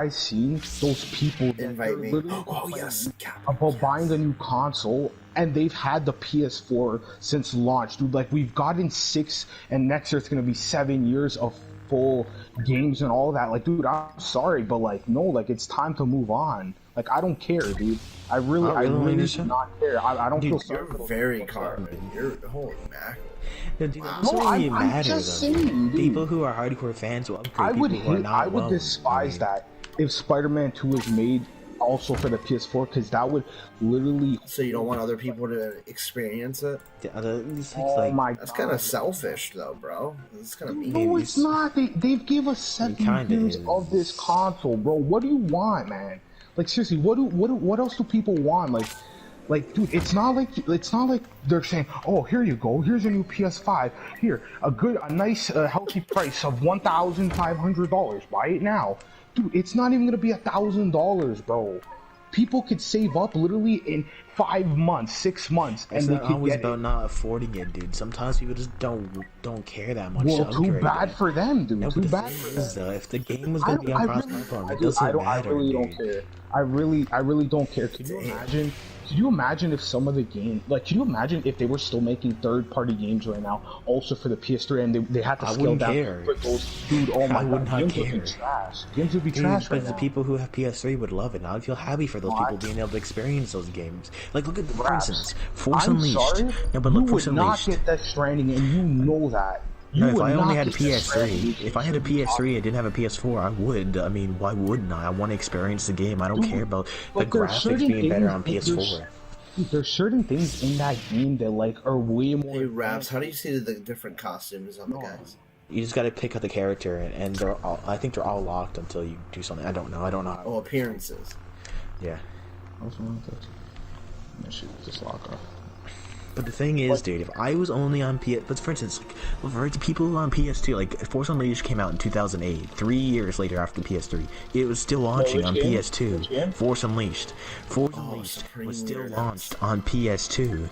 I see those people that Invite me. literally Oh yes, about buying a new console, and they've had the PS4 since launch, dude. Like, we've gotten 6, and next year it's gonna be 7 years of full games and all that. Like, dude, I'm sorry, but like, no, like, it's time to move on. Like, I don't care, dude. I really do not care. I don't feel sorry. You're very confident. You're holy mackerel. No, dude, that No, doesn't really matter, I'm just though. saying, dude. People who are hardcore fans will upgrade. I would despise that if Spider-Man 2 was made also for the PS4, because that would literally. So you don't want other people to experience it? Oh my God. That's kind of selfish, though, bro. It's kind of mean. No, it's not. They've gave us 7 years of this console, bro. What do you want, man? Like, seriously, what else do people want? Like, dude, it's not like they're saying, oh, here you go, here's a new PS5, here, a nice, healthy price of $1,500. Buy it now, dude. It's not even gonna be $1,000, bro. People could save up literally in 5 months, 6 months, and they could get it. It's not always about not affording it, dude. Sometimes people just don't care that much. Well, too bad for them, dude. No, too bad for them. Though, if the game was gonna be on cross-platform, it doesn't matter. I really don't care. I really don't care. Could you imagine? Could you imagine if some of the game, like, could you imagine if they were still making third-party games right now, also for the PS3, and they had to scale down for those, dude? Oh my God, games would be trash. Games would be trash right now. But the people who have PS3 would love it. Now I feel happy for those people being able to experience those games. Like, look at the, for instance, Force Unleashed. Sorry, yeah, but look, Force You Unleashed. would not get Death Stranding, and you know that. No, if I only had a PS3, if I had a PS3 and didn't have a PS4, I would. I mean, why wouldn't I? I want to experience the game. I don't care about the graphics being better on PS4. There's certain things in that game that, like, are way more. Hey, Raps, how do you see the different costumes on the guys? You just got to pick out the character, and they're all, I think they're all locked until you do something. I don't know. Oh, appearances. Yeah. What's wrong with that? Should just lock off. But the thing is, dude, if I was only on PS... But for instance, like, for people on PS2, like, Force Unleashed came out in 2008, 3 years later after PS3. It was still launching on PS2. Force Unleashed. Force Unleashed was still launched on PS2.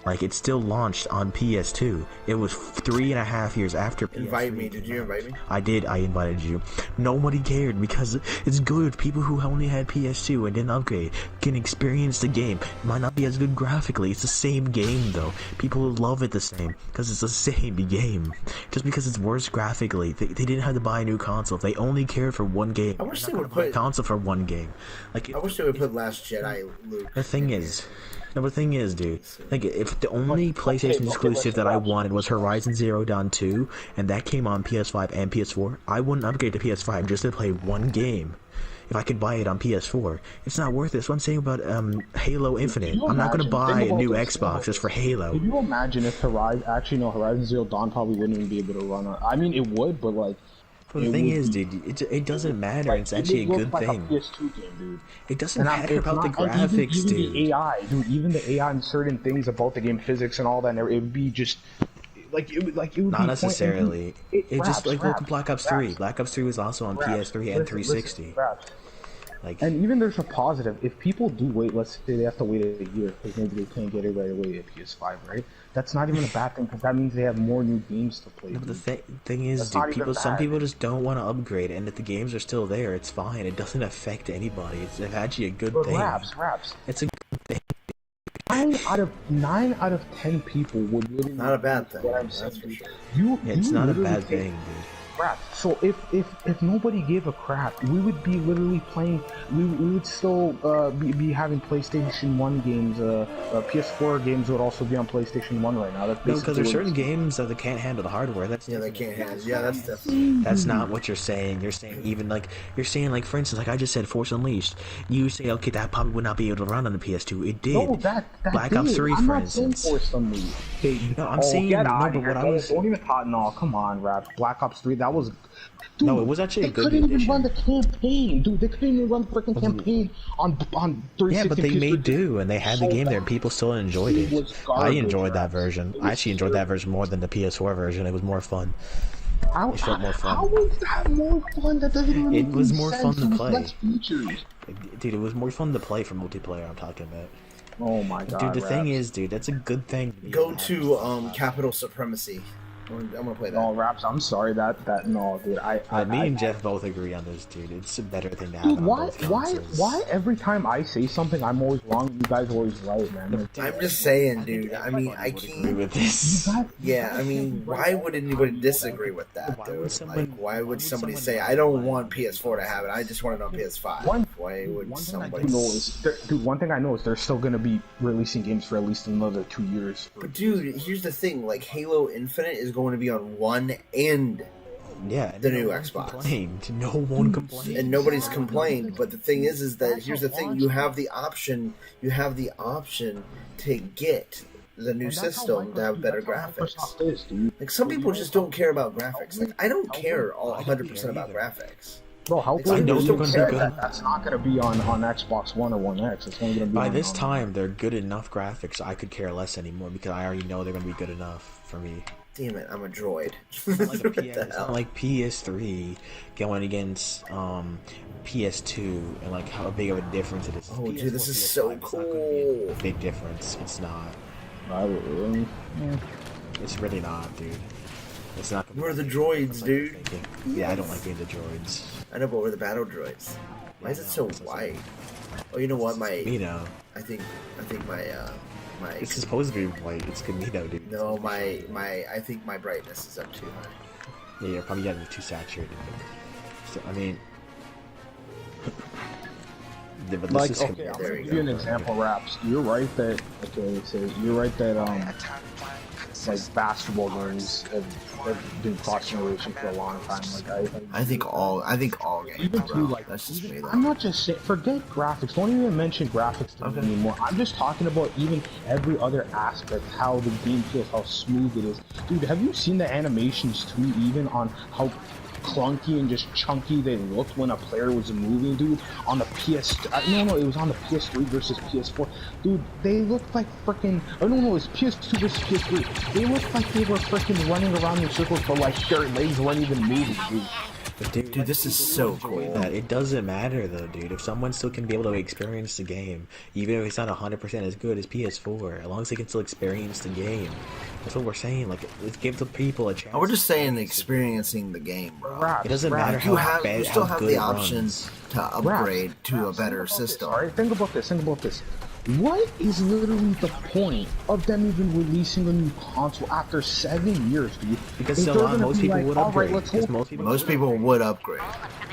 Like, it still launched on PS2. It was 3.5 years after PS3. Invite me. Did you invite me? I did. I invited you. Nobody cared because it's good. People who only had PS2 and didn't upgrade can experience the game. It might not be as good graphically. It's the same game, though. People love it the same because it's the same game. Just because it's worse graphically, they didn't have to buy a new console. They only cared for one game. I wish they would put a console for one game. Like, I wish they would put Last Jedi Luke. The thing is... No, but the thing is, dude, like, if the only PlayStation exclusive that I wanted was Horizon Zero Dawn 2, and that came on PS5 and PS4, I wouldn't upgrade to PS5 just to play one game. If I could buy it on PS4, it's not worth it. That's what I'm saying about Halo Infinite. I'm not going to buy a new Xbox just for Halo. Could you imagine if Horizon Zero Dawn probably wouldn't even be able to run on... I mean, it would, but, like... Well, the thing is, dude, it doesn't matter. Like, it's actually a good thing. A PS2 game, dude. It doesn't matter about the graphics, even dude. The AI, dude. Even the AI and certain things about the game physics and all that, it would be just it would not be necessarily. It just like look at Black Ops 3. Black Ops 3 was also on PS3 and 360. Like, and even there's a positive. If people do wait, let's say they have to wait a year because maybe they can't get it right away at PS5, right? That's not even a bad thing because that means they have more new games to play. No, but the thing is, dude, some people just don't want to upgrade, and if the games are still there, it's fine. It doesn't affect anybody. It's actually a good thing. Raps. It's a good thing. 9 out of 10 people would really not a bad thing. What I'm saying. For sure. It's not a bad thing, dude. Crap. So if nobody gave a crap, we would be literally playing. We would still be having PlayStation 1 games. PS4 games would also be on PlayStation 1 right now. That's no, because there's certain games that they can't handle the hardware. That's they can't handle. Yeah, that's definitely. That's not what you're saying. You're saying even like for instance, like I just said, Force Unleashed. You say okay, that probably would not be able to run on the PS2. It did. No, that Black Ops 3, for instance. Force Unleashed. Okay, no, I'm saying no, but what I was. Don't even talk. No, come on, Raps. Black Ops 3. That was. Dude, no, it was actually a good addition. They couldn't even run the campaign, dude. They couldn't even run the freaking campaign on 360. Yeah, but they made do, and they had the game there, and people still enjoyed it. I enjoyed that version. I actually enjoyed that version more than the PS4 version. It was more fun. It felt more fun. How was that more fun? That doesn't even It was more fun to play. Dude, it was more fun to play for multiplayer. I'm talking about. Oh my god, dude. The thing is, dude, that's a good thing. Go to Capital Supremacy. I'm gonna play that. No, Raps, I'm sorry no, dude. Me and Jeff both agree on this, dude. It's a better thing to have Dude, on both consoles. why every time I say something I'm always wrong and you guys are always right, man? I'm just saying, dude. I mean, I can't agree with this. Yeah, I mean, why would anybody disagree with that, dude? Like, why would somebody say, I don't want PS4 to have it, I just want it on PS5? Why would somebody... Dude, one thing I know is they're still gonna be releasing games for at least another 2 years. But dude, here's the thing, like, Halo Infinite is going to be on One and the new Xbox. No one complained. And nobody's complained, but the thing is that, here's the thing, you have the option to get the new system to have better graphics. Like, some people just don't care about graphics. Like, I don't care 100% about graphics. Bro, how I know they're going to be good. That's not going to be on Xbox One or One X. It's only going to be by this time. They're good enough graphics. I could care less anymore because I already know they're going to be good enough for me. Damn it, I'm a droid. It's not like PS3 going against PS2 and like how big of a difference it is. Oh, PS4, dude, this is PS5, so it's not cool. gonna be a big difference. It's not. It's really not, dude. It's not. We're the droids, dude. Yeah, I don't like being the droids. I know, but we're the battle droids. Why is it so white? Oh, you know what? I think my It's supposed to be white. It's Camino, dude. No, I think my brightness is up too high. Yeah, you're probably getting too saturated. So, I mean, yeah, but like, this is okay, I'll give you an example, Raps. You're right that like basketball games have been cross generation for a long time. Like I think all games. Even too, like, that's just me. I'm not just saying. Forget graphics. Don't even mention graphics to me anymore. I'm just talking about even every other aspect. How the game feels, how smooth it is. Dude, have you seen the animations too? Even on how clunky and just chunky they looked when a player was moving, dude, on the no, it was on the PS3 versus PS4. Dude, they looked like freaking, oh no, it was PS2 versus PS3. They looked like they were freaking running around in circles, but like their legs weren't even moving, dude. But dude, this is so cool. It doesn't matter though, dude. If someone still can be able to experience the game, even if it's not 100% as good as PS4, as long as they can still experience the game, that's what we're saying. Like, let's give the people a chance. We're just saying experiencing the game, bro. It doesn't matter how bad. You still have the option runs. to upgrade to a better system. Alright, think about this. What is literally the point of them even releasing a new console after 7 years, dude? Because most people would upgrade. Most people would upgrade.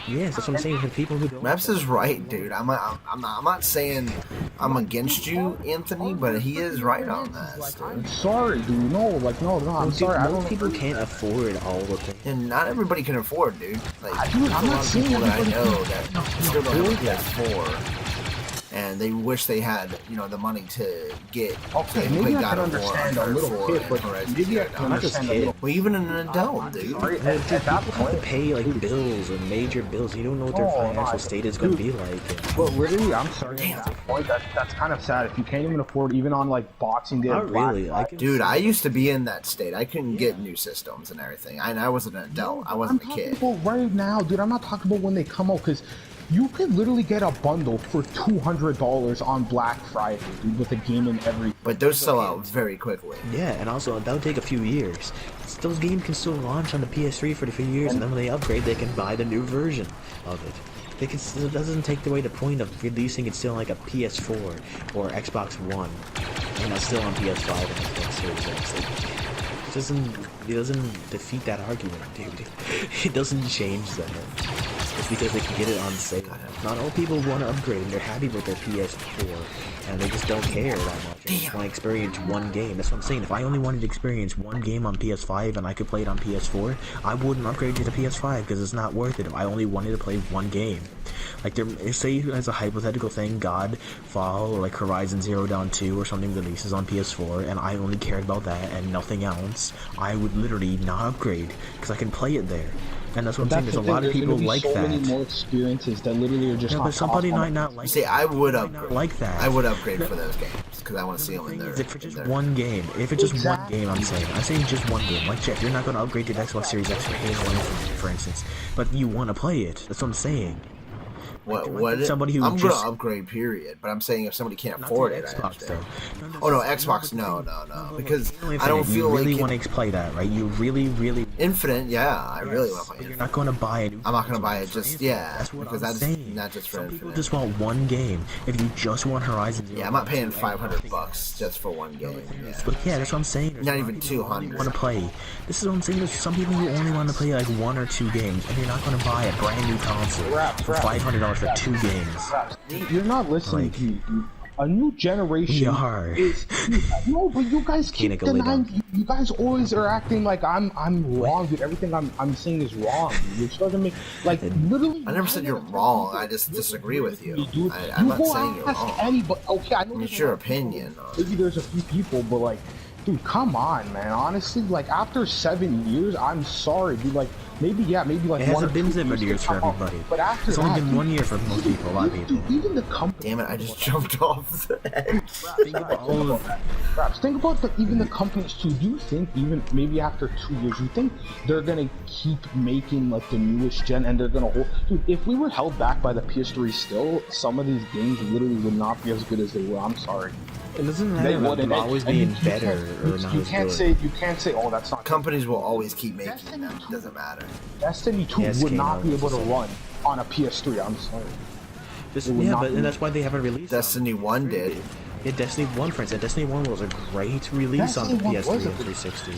Yes, that's what I'm saying. For people who don't. Maps is right, dude. I'm not saying I'm against you, Anthony, but he is right on that. I'm sorry, dude. No, I'm sorry. I don't. People can't afford all the things. And not everybody can afford, dude. Like, dude, I'm not saying people that I know that still don't have a PS4. And they wish they had, the money to get. Okay, maybe I can understand a little kid, but maybe I can understand a little. Well, even an adult, dude. At that point, to pay like bills and major bills. You don't know what their financial state is going to be like. But really, I'm sorry. At that point, that's kind of sad. If you can't even afford, even on like Boxing Day. Not really. Dude, I used to be in that state. I couldn't get new systems and everything. I wasn't an adult. I wasn't a kid. I'm talking about right now, dude. I'm not talking about when they come out, because you could literally get a bundle for $200 on Black Friday, dude, with a game and everything. But those sell out very quickly. Yeah, and also that'll take a few years. Those games can still launch on the PS3 for a few years, and then when they upgrade, they can buy the new version of it. It doesn't take away the point of releasing it still like a PS4 or Xbox One, and it's still on PS5 and Xbox Series X. It doesn't defeat that argument, dude. It doesn't change that. It's because they can get it on sale. Not all people want to upgrade and they're happy with their PS4 and they just don't care that much. They just want to experience one game. That's what I'm saying. If I only wanted to experience one game on PS5 and I could play it on PS4, I wouldn't upgrade to the PS5 because it's not worth it if I only wanted to play one game. Like, say as a hypothetical thing, Godfall or like Horizon Zero Dawn 2 or something releases on PS4 and I only cared about that and nothing else, I would literally not upgrade because I can play it there. And that's what I'm saying. There's a lot of people like that. Many more experiences that literally are just. Yeah, but somebody might not like. See, I would upgrade. Like that. I would upgrade for those games because I want to see them in there. If it's just one game, if it's just one game, I'm saying just one game. Like Jeff, you're not going to upgrade to the Xbox Series X for Halo Infinite, for instance, but you want to play it. That's what I'm saying. What? Somebody who I'm gonna upgrade, period. But I'm saying if somebody can't afford it, I understand. Oh no, Xbox, no, because I don't feel like you really want to play that, right? You really Infinite, yeah, I really want to play Infinite. You're not going to buy it. I'm not going to buy it just because that's saying. Not just for Some Infinite. people just want one game. If you just want Horizon Zero, I'm not paying $500 just for one game. But yeah, that's what I'm saying. Not even 200. Want to play? This is what I'm saying. There's some people who only want to play like 1 or 2 games, and you're not going to buy a brand new console for $500 for 2 games. You're not listening to me, dude. A new generation is no, but you guys keep denying. You guys always are acting like I'm wrong, dude. Everything I'm saying is wrong. You're starting to make like literally. I never said you're wrong. I just disagree with you. I'm not saying you're wrong. Anybody, okay, I know it's your opinion. Maybe there's a few people, but like, dude, come on, man. Honestly, like after 7 years, I'm sorry, dude. Like maybe like it hasn't been 7 years for everybody. But after it's only been 1 year for most people. A lot of people. Dude, even the company. Damn it! I just jumped off the edge. Think about even the companies too. Do you think even maybe after 2 years, you think they're gonna keep making like the newest gen and they're gonna hold? Dude, if we were held back by the PS3 still, some of these games literally would not be as good as they were. I'm sorry. It doesn't matter about them always being better or not you can't say, oh, that's not. Companies will always keep making them. It doesn't matter. Destiny 2 would not be able to run on a PS3. I'm sorry. And that's why they haven't released. Destiny 1 did. Yeah, Destiny 1, for instance. Destiny 1 was a great release on the PS3 and 360.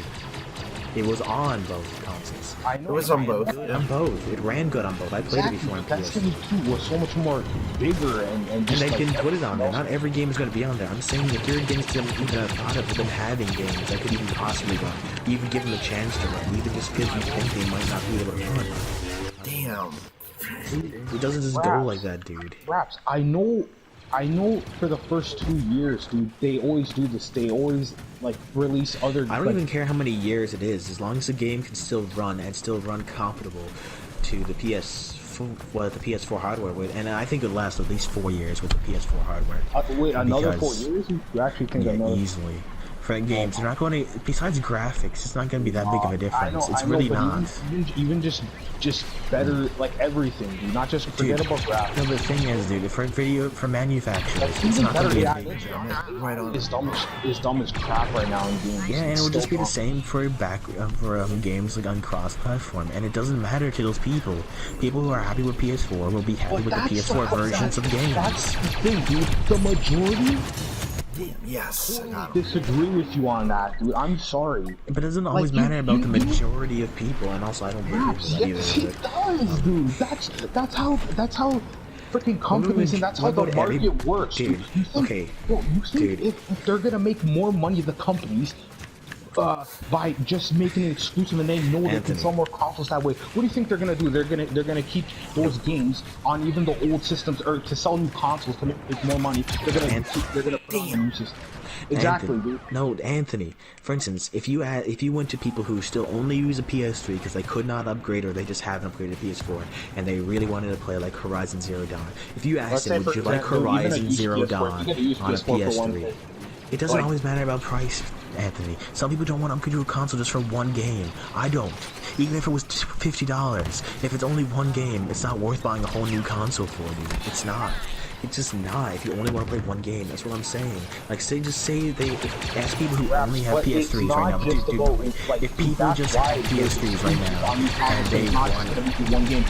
It was on both consoles. I know it was on both. On both. It ran good on both. I played it before on PS3. Destiny 2 was so much more bigger and they can put it on there. Not every game is going to be on there. I'm saying if you're against them even a thought of them having games that could even possibly run, you even give them a chance to run, even just because you think they might not be able to run. Damn. It doesn't just go like that, dude. Raps, I know for the first 2 years, dude, they always do this. They always, like, release other... I don't even care how many years it is, as long as the game can still run and still run compatible to the PS4 hardware with, and I think it'll last at least 4 years with the PS4 hardware. Wait, another 4 years? You actually think another... easily. For games, they're not going to. Besides graphics, it's not going to be that big of a difference. It's really not. Even just better, like everything, dude. Not just forget about graphics. No, the thing is, dude, for manufacturers, it's not going to be a big jump. Right on. It's dumb as crap right now in games. Yeah, and it will just be the same for games like on cross-platform, and it doesn't matter to those people. People who are happy with PS4 will be happy with the PS4 versions of games. That's the thing, dude. The majority. Yes, I disagree with you on that, dude. I'm sorry. But it doesn't always matter about the majority of people, and also I don't believe that either. Yes, it does, dude. That's how freaking companies and that's how the market works, dude. You think if they're gonna make more money, the companies, by just making it exclusive, and they know they can sell more consoles that way. What do you think they're gonna do? They're gonna keep those games on even the old systems, or to sell new consoles to make more money. They're gonna put on new systems. Exactly, Anthony, dude. No, Anthony. For instance, if you went to people who still only use a PS3 because they could not upgrade or they just haven't upgraded to PS4 and they really wanted to play like Horizon Zero Dawn, if you asked them, would you like Horizon Zero Dawn on a PS3? It doesn't always matter about price, Anthony. Some people don't want to upgrade to a console just for one game. I don't. Even if it was $50, if it's only one game, it's not worth buying a whole new console for, dude. It's not. It's just not. If you only want to play one game, that's what I'm saying. Like, ask people who only have PS3s right now. Dude, if people just have PS3s right now and they want one game,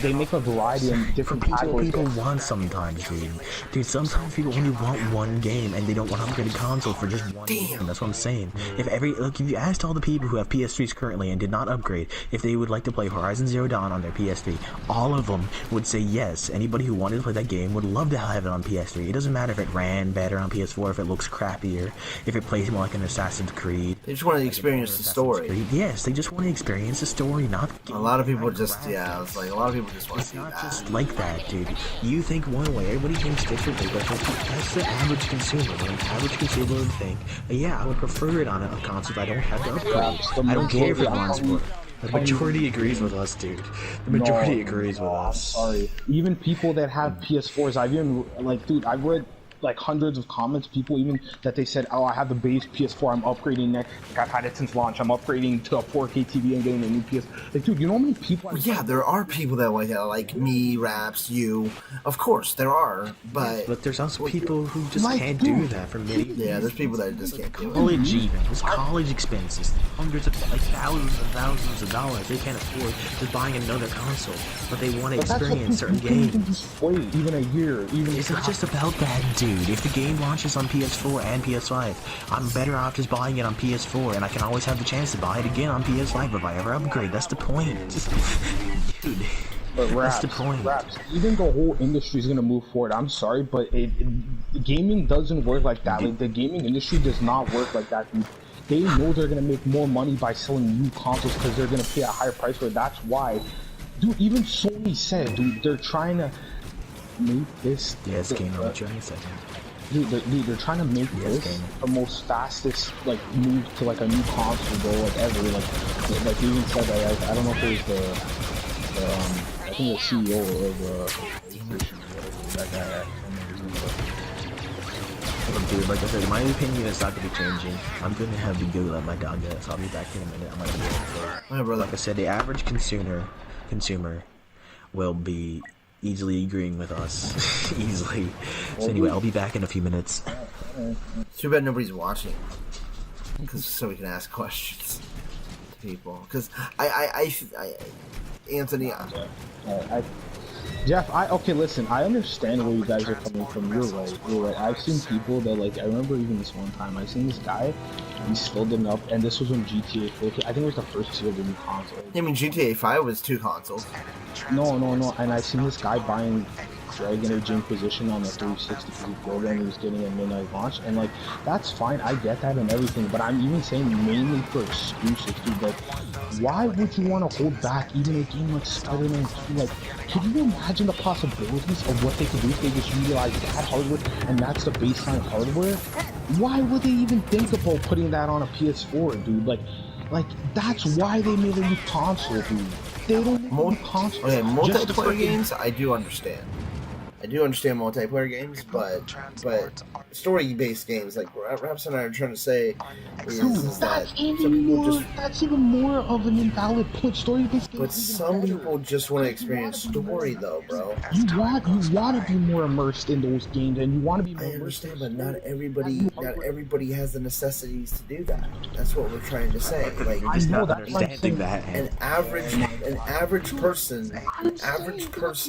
they make a variety of different people want sometimes, dude. Dude, sometimes people only want one game and they don't want to upgrade a console for just one game. That's what I'm saying. If you asked all the people who have PS3s currently and did not upgrade if they would like to play Horizon Zero Dawn on their PS3, all of them would say yes. Anybody who wanted to play that game would love to have it on PS3. It doesn't matter if it ran better on PS4, if it looks crappier, if it plays more like an Assassin's Creed. They just want to experience the story. Yes, they just want to experience the story, not the game. A lot of people just, it's like a lot of people just want to see that. It's not just like that, dude. You think one way, everybody thinks differently, but that's the average consumer. The average consumer would think, yeah, I would prefer it on a console if I don't have to upgrade. I don't care if it runs more. The majority agrees with us, dude. The majority agrees with us. Sorry. Even people that have PS4s, I've even, like, dude, I've read like hundreds of comments, people even that they said, oh, I have the base PS4, I'm upgrading next, like, I've had it since launch, I'm upgrading to a 4K TV and getting a new PS. Like, dude, you know how many people? Well, yeah, there are people that like that, like me, Raps, you. Of course, there are, but there's also people who just like, can't dude, do that for many. Yeah, there's people that just can't do it. College even, it's college expenses, hundreds of like thousands and thousands of dollars. They can't afford just buying another console, but they want to experience certain games. Wait, even a year, even It's not just about that, dude. If the game launches on PS4 and PS5, I'm better off just buying it on PS4, and I can always have the chance to buy it again on PS5 if I ever upgrade. That's the point. Dude, but that's the point. Even the whole industry is gonna move forward. I'm sorry, but gaming doesn't work like that. Like, the gaming industry does not work like that, dude. They know they're gonna make more money by selling new consoles because they're gonna pay a higher price for it. That's why, dude. Even Sony said, dude, they're trying to make this. Yes, Game on trying to Dude, they're trying to make this the most fastest like move to like a new console, bro, like ever. Like they even said that, I don't know if it was I think the CEO of that guy. Dude, like I said, my opinion is not going to be changing. I'm going to have to go let my dog get, so I'll be back in a minute. I might be able to. Like I said, the average consumer will be easily agreeing with us. Easily. So anyway, I'll be back in a few minutes. It's too bad nobody's watching, so we can ask questions to people. Because Anthony, Jeff, okay, listen, I understand where you guys are coming from. You're right. I've seen people that, like, I remember even this one time, I seen this guy, he's filled it up, and this was when GTA 4, I think it was the first year of the new console. I mean, GTA 5 was 2 consoles. No, and I seen this guy buying Dragon Age Inquisition on the 360 because he programmed he was getting a midnight launch, and like, that's fine, I get that and everything, but I'm even saying mainly for exclusives, dude. Like, why would you want to hold back even a game like Spider-Man 2? Like, can you imagine the possibilities of what they could do if they just utilize that hardware and that's the baseline hardware? Why would they even think about putting that on a PS4, dude? Like that's why they made a new console, dude. They don't need a new console. Okay, multiplayer games, I do understand. I do understand multiplayer games, but story-based games, like Raps and I are trying to say, is that some people just... That's even more of an invalid point. Story-based games. But some people just want to experience story, though, bro. You want to be more immersed in those games, and you want to be more I understand, but not everybody has the necessities to do that. That's what we're trying to say. Like, I know that. An average person.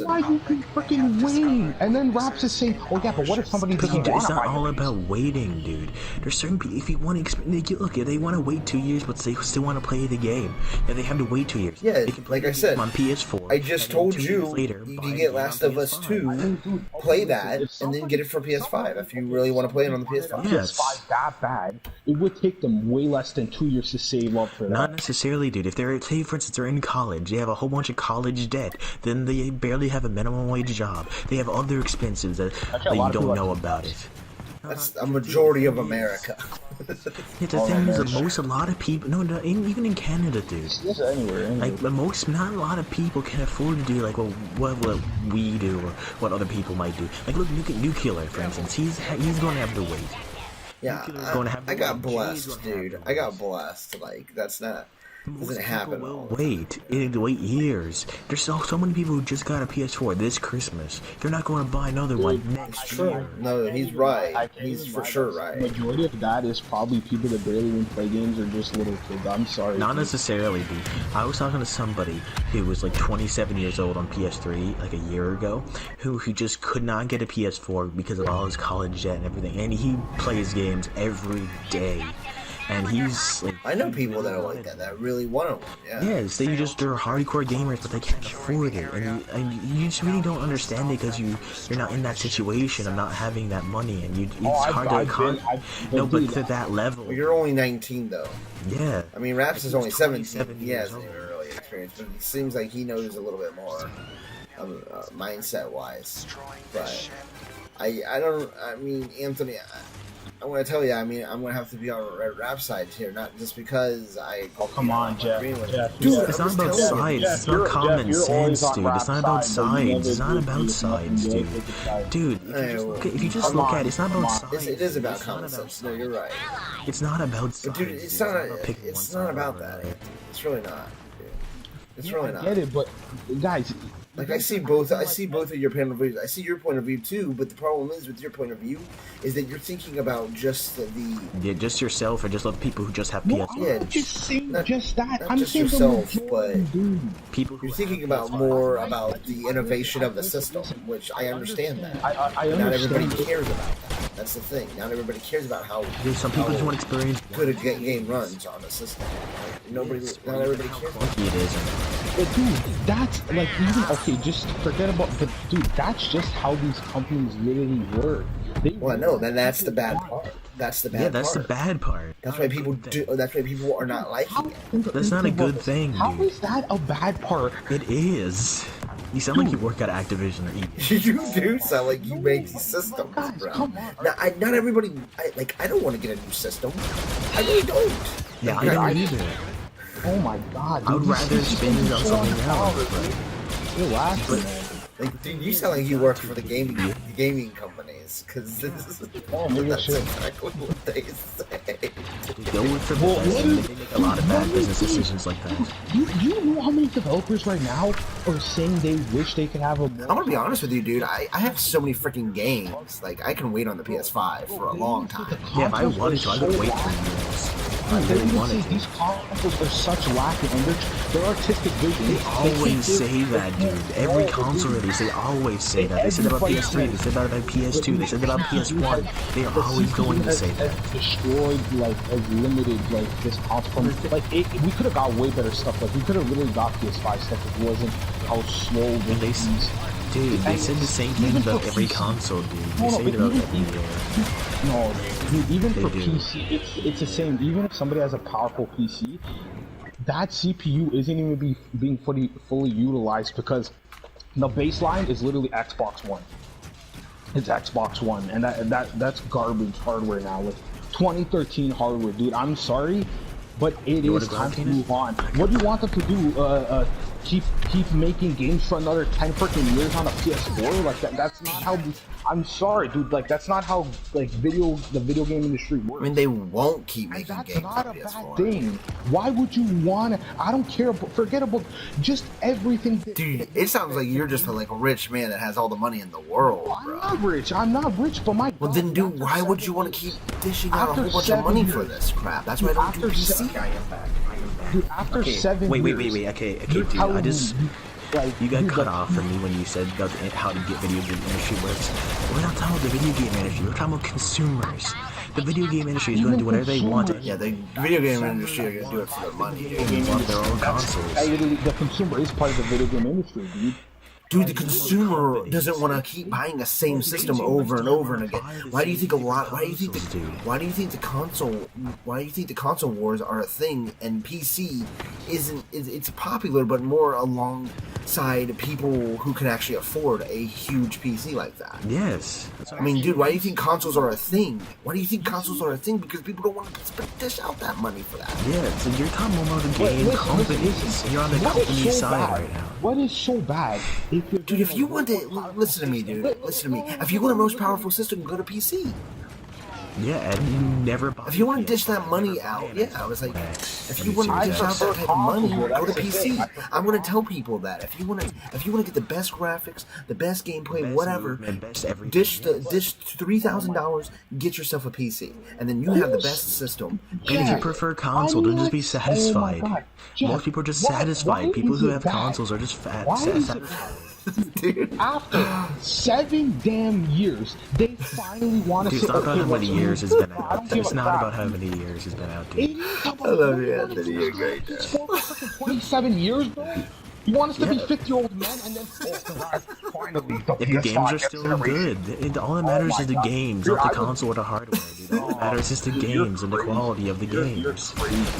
Why you be freaking waiting? And then Raps is saying, "Oh yeah, but what if somebody doesn't want to buy it?" It's not all about waiting, dude. There's certain people. If you want to experience, look, if they want to wait 2 years, but they still want to play the game, and they have to wait 2 years. Yeah, like I said, on PS4. I just told you you can get Last of Us 2, play that, and then get it for PS5 if you really want to play it on the PS5. Yes. PS5 that bad, it would take them way less than 2 years to save up for that. Not necessarily, dude. If they're, say, for instance, they're in college, they have a whole bunch of college debt, then they barely have a minimum wage job. They have other expenses that you don't know about it. That's a majority of America. Yeah, the thing is, a lot of people, even in Canada, dude. Yes, anywhere. Like, not a lot of people can afford to do, like, what we do, or what other people might do. Like, look at Nuclear, for instance. He's going to have to wait. Yeah, I got blessed, dude. I got blessed. Like, that's not... doesn't happen. Wait years. There's so many people who just got a PS4 this Christmas. They're not going to buy another one next year. No, he's right. He's for sure right. The majority of that is probably people that barely even play games or just little kids. I'm sorry. Not necessarily, dude. I was talking to somebody who was like 27 years old on PS3 like a year ago, who just could not get a PS4 because of all his college debt and everything, and he plays games every day. And he's like, I know people that are like that really want one. Yeah. Yes, they're hardcore gamers, but they can't afford it, and you just really don't understand it because you're not in that situation of not having that money, and it's hard to but to that level. Well, you're only 19 though. Yeah. I mean, Raps is only 17. He hasn't even really experienced, but it seems like he knows a little bit more, mindset wise. But I mean, Anthony. I'm gonna tell you. I mean, I'm gonna have to be on Red Rap side here, not just because I. Oh come on, Jeff. Dude, it's not about sides. It's not common sense, dude. It's not about sides. It's not about sides, dude. Dude, if you just look at it, it's not about sides. It is about common sense. No, you're right. It's not about sides. Dude, it's not about that. It's really not. Dude. It's really not. I get it, but guys. Like I see both of your point of views. I see your point of view too, but the problem is with your point of view is that you're thinking about just just yourself or just the people who just have PS. No, I'm not just saying just that. I'm just saying yourself, but people you're thinking about more about the innovation of the system, which I understand that. I understand. Not everybody cares about that. That's the thing. Not everybody cares about how. Some people just want experience. Good a game runs on the system. Not everybody cares. It isn't. But dude, that's like even okay. Just forget about. But dude, that's just how these companies literally work. Well, no, then that's the bad part. That's the bad part. Yeah, that's the bad part. That's why people do. That's why people are not liking it. That's not a good thing, dude. How is that a bad part? It is. You sound like you work at Activision or EA. You do sound like you make these systems, bro. Not everybody. I don't want to get a new system. I really don't. Yeah, I don't either. Oh my god. I would rather spend it on something else. Relax, man. Like, dude, you sound like you work for the gaming companies, because this is that's exactly what they say. Go with for business, they make a lot of bad business decisions like that. You know how many developers right now are saying they wish they could have a more... I'm gonna be honest with you, dude. I have so many freaking games. Like, I can wait on the PS5 for a long time. Yeah, if I wanted to, I could wait for years. I really wanted to. These consoles are such lacking, and their artistic vision. They always say that, dude. Every console release, they always say that. They said that about PS3, they said that about PS2, they said that about PS1. They are always going to say that. Destroyed, as limited, this console. We could have got way better stuff. Like, we could have really got PS5 stuff if it wasn't how slow they Dude, they said the same thing about every console, dude. They say it about everywhere. No, dude, even for PC, it's the same. Even if somebody has a powerful PC, that CPU isn't even being fully utilized because the baseline is literally Xbox One. It's Xbox One, and that's garbage hardware now. With 2013 hardware, dude. I'm sorry, but it is time to move on. What do you want them to do? Keep making games for another 10 freaking years on a PS4? Like that's not how. I'm sorry, dude. Like that's not how the video game industry works. I mean, they won't keep making games on PS4. That's not a bad thing. Why would you want to? I don't care. Forget about just everything. Dude, it sounds like you're just a rich man that has all the money in the world, bro. I'm not rich, but my. Well, then, dude, why would you want to keep dishing out a whole bunch of money for this crap? That's why I don't do PC. Dude, after 7 years... Wait, okay, dude, you got cut off from me when you said about how the video game industry works. We're not talking about the video game industry, we're talking about consumers. The video game industry is going to do whatever they want. Yeah, the video game industry are going to do it for their money. They want their own consoles. The consumer is part of the video game industry, dude. Dude, the consumer doesn't want to keep buying the same system over and over and again. Why do you think the console wars are a thing and PC isn't? It's popular, but more alongside people who can actually afford a huge PC like that. Yes. I mean, dude, why do you think consoles are a thing? Because people don't want to dish out that money for that. Yeah, so you're talking about the game companies. You're on the company side right now. What is so bad? Dude, if you want to listen to me, if you want a most powerful system, go to PC. Yeah, and you never. If you want to dish that money out, yeah, I was like, if you want to dish out that type of money, go to PC. I'm gonna tell people that if you want to get the best graphics, the best gameplay, whatever, dish $3,000, get yourself a PC, and then you have the best system. And if you prefer console, don't just be satisfied. Most people are just satisfied. People who have consoles are just satisfied. Dude, after 7 damn years, they finally want to say, it's not about how many years it's been out. It's not about how many years it's been out, dude. I love you, Anthony. You're great. 27 years, bro? You want us to be 50-year-old men and then finally if the games are still good, all that matters is the games, not the console or the hardware, dude. What matters is the games and the quality of the games.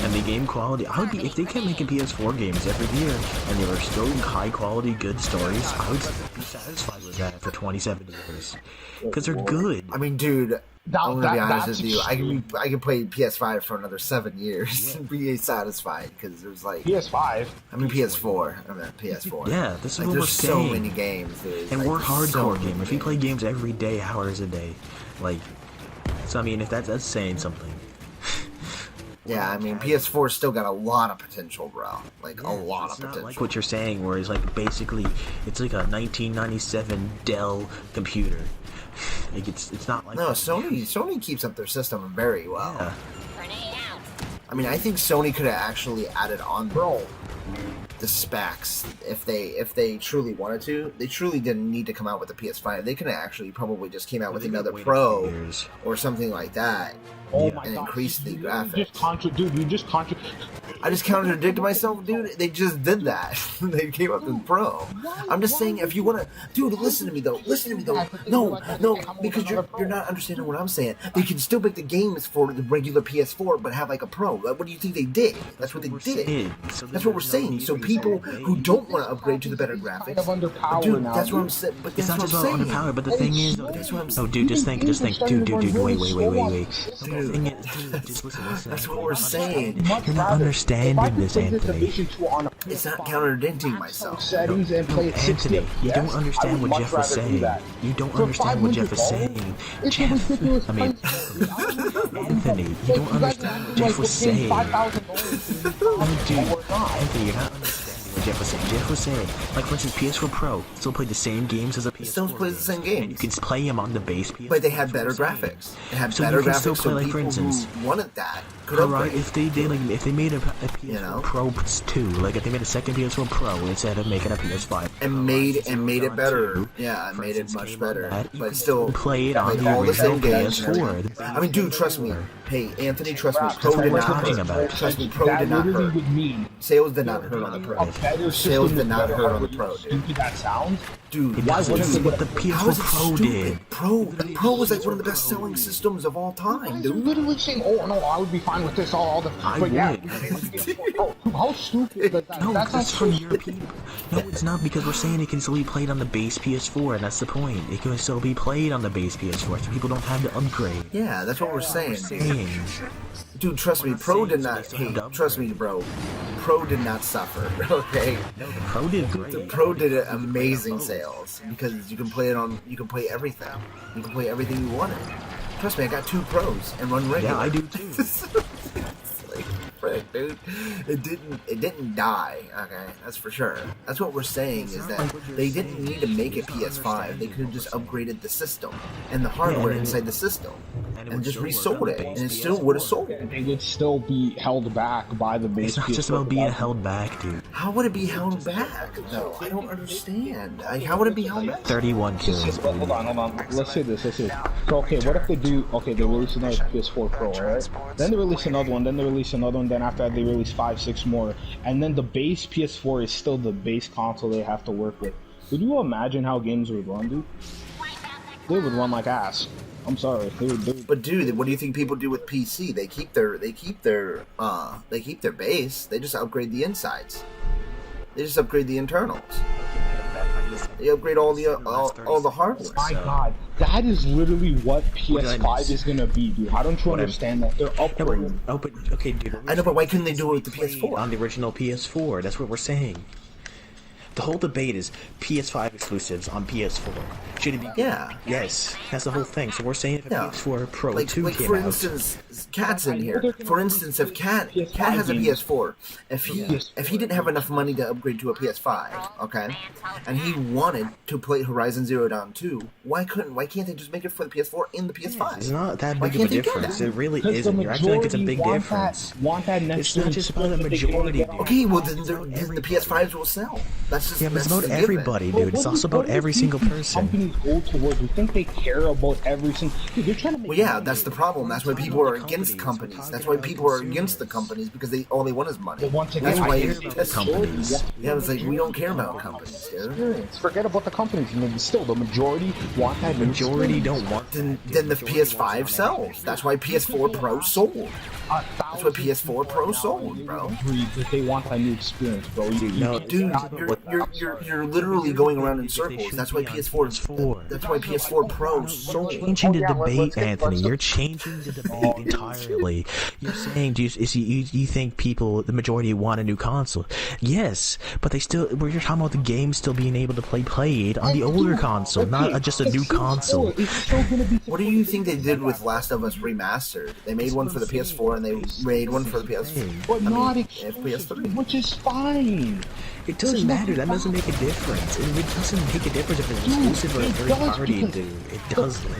And the game quality, I would be, if they kept making PS4 games every year, and they were still high quality, good stories, I would be satisfied with that for 27 years. Because they're good. I mean, dude, I'm gonna be honest with you. I can play PS5 for another 7 years and be satisfied because there's like PS5. I mean PS4. I mean PS4. Yeah, this is like, what we're there's saying. so many games, dude. And like, we're hardcore so gamers. We play games every day, hours a day. Like, so I mean, if that's saying something. Yeah, I mean PS4 still got a lot of potential, bro. Like a lot of It's not potential. like what you're saying, where it's like basically it's like a 1997 Dell computer. Like it's not like No, Sony keeps up their system very well. Yeah. I mean, I think Sony could have actually added on the specs if they truly wanted to. They truly didn't need to come out with the PS5. They could have actually probably just came out with another Pro or something like that. Oh my and God, increase the you graphics. You just I just contradicted myself, dude. They just did that. They came up with Pro. I'm just saying, if you want to, dude, listen to me though. No, because you're not understanding what I'm saying. They can still make the games for the regular PS4, but have like a Pro. What do you think they did? That's what they did. That's what we're saying. So people who don't want to upgrade to the better graphics, dude, that's what I'm saying. But It's that's not what just I'm about saying. underpowered, but the thing is, That's what I'm oh, saying. dude, just think, dude, wait. Dude, The thing is, dude, just listen. that's what we're saying. You're not understanding this, Anthony. It's not contradicting myself. Anthony, you don't understand what Jeff was saying. You don't understand what Jeff is saying. Jeff, I mean, Anthony, you don't understand what Jeff was saying. Oh, dude, Anthony, you're not understanding what Jeff was saying. Jeff was saying, like, for instance, PS4 Pro still played the same games as a PS4. Still plays the same games. And you can play them on the base PS4. But they had better graphics. They had So better you can graphics. still play, So like, people for instance, who wanted that could Alright, upgrade. if they did, like, if they made a PS4 Pro 2, like, if they made a second PS4 Pro instead of making a PS5, and made it better. Yeah, and made it much better. But still play it on like the all the original same games. PS4. I mean, dude, trust me. Hey, Anthony, trust me. Pro did not hurt. Trust me, Pro did not hurt. Sales did not hurt on the Pro. Sales did not hurt on the Pro, dude. That sounds. Dude, That's what the how is PS4 it Pro stupid? did. The Pro was like one of the best selling systems of all time, You're dude. literally saying, "Oh no, I would be fine with this all the." I but yeah, would. how stupid is that? No, That's that's not from so European. No, it's not, because we're saying it can still be played on the base PS4, and that's the point. It can still be played on the base PS4, so people don't have to upgrade. Yeah, that's what we're saying. Saying. Dude, trust me, Pro did not. Hey, trust me, bro. Pro did not suffer. Okay. No, the Pro did The great. Pro did amazing sales because you can play it on. You can play everything. You can play everything you wanted. Trust me, I got 2 Pros and 1 regular. Yeah, I do too. It's like, frick, dude. It didn't die. Okay, that's for sure. That's what we're saying is that they didn't need to make a PS5. They could have just upgraded the system and the hardware inside the system and just resold it, and it still would have sold. They would still be held back by the base. It's not just about being held back, dude. How would it be held back, though? I don't understand. Like, how would it be held back? 31 kills. Hold on. Let's say this. So, okay, what if they do? Okay, they release another PS4 Pro, right? Then they release another one. Then they release another one. Then after that, they release 5, 6 more. And then the base PS4 is still the base console they have to work with. Could you imagine how games would run, dude? They would run like ass. I'm sorry. They would. But dude, what do you think people do with PC? They keep their base. They just upgrade the insides. They just upgrade the internals. They upgrade all the hardware. My God, that is literally what PS5 is gonna be, dude. How don't you understand that? They're upgrading. Oh, but okay, dude. I know, but why couldn't they do it with the PS4? On the original PS4, that's what we're saying. The whole debate is PS5 exclusives on PS4. Should it be? Yeah. Yes, that's the whole thing. So we're saying if a PS4 Pro 2 like came for out, instance, Cat's in here. For instance, if Cat has a PS4, if he didn't have enough money to upgrade to a PS5, okay, and he wanted to play Horizon Zero Dawn 2, why can't they just make it for the PS4 in the PS5? it's not that Why big of a can't they do difference. that? It really isn't. You're acting like it's a big difference. Want that next It's not just about the majority, dude. Okay, well then the PS5s will sell. That's just Yeah, but it's that's about the given. everybody, dude. It's also about every single person. Companies go towards. We think they care about every single. Dude, they're trying to make. Well, yeah, that's the problem. That's why people are against companies. That's why people are against the companies because all they want is money. That's why that's companies. Yeah, it's like we don't care about companies, dude. Forget about the companies. And still, the majority want that. Majority don't want. Then the PS5 sells. That's why PS4 Pro sold. That's what PS4 Pro sold, bro. They want that new experience, bro. No, dude, you're literally going around in circles. That's why PS4. That's why PS4 Pro sold. You're changing the debate, Anthony. You're changing the debate entirely. You're saying, do you think people, the majority, want a new console? Yes, but they still. We're talking about the game still being able to play it on the older console, not just a new console. What do you think they did with Last of Us Remastered? They made one for the PS4 and they made one for the PS4. But not PS3, which is fine. It doesn't matter. That doesn't make a difference. It doesn't make a difference if it's exclusive or a third party, dude. It doesn't.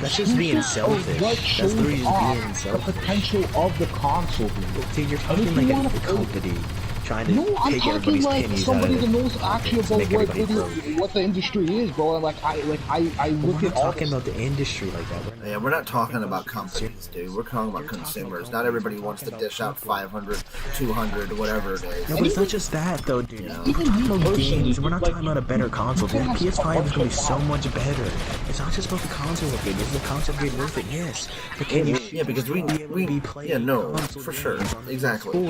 That's just being selfish. That's the reason being selfish. The potential of the console, dude. You're talking like a company trying to I'm take talking everybody's like pennies somebody out of that it. knows actually about what the industry is, bro. And I look at all talking about the industry like that. We're not talking about companies, dude. We're talking about consumers. Not everybody wants to dish out 500, 200, whatever it is. No, but it's not just that, though, dude. We're not talking about a better console. The PS5 is going to be so much better. It's not just about the console upgrade. Is the console upgrade worth it? Yes. But can you? Yeah, because we for sure. Exactly.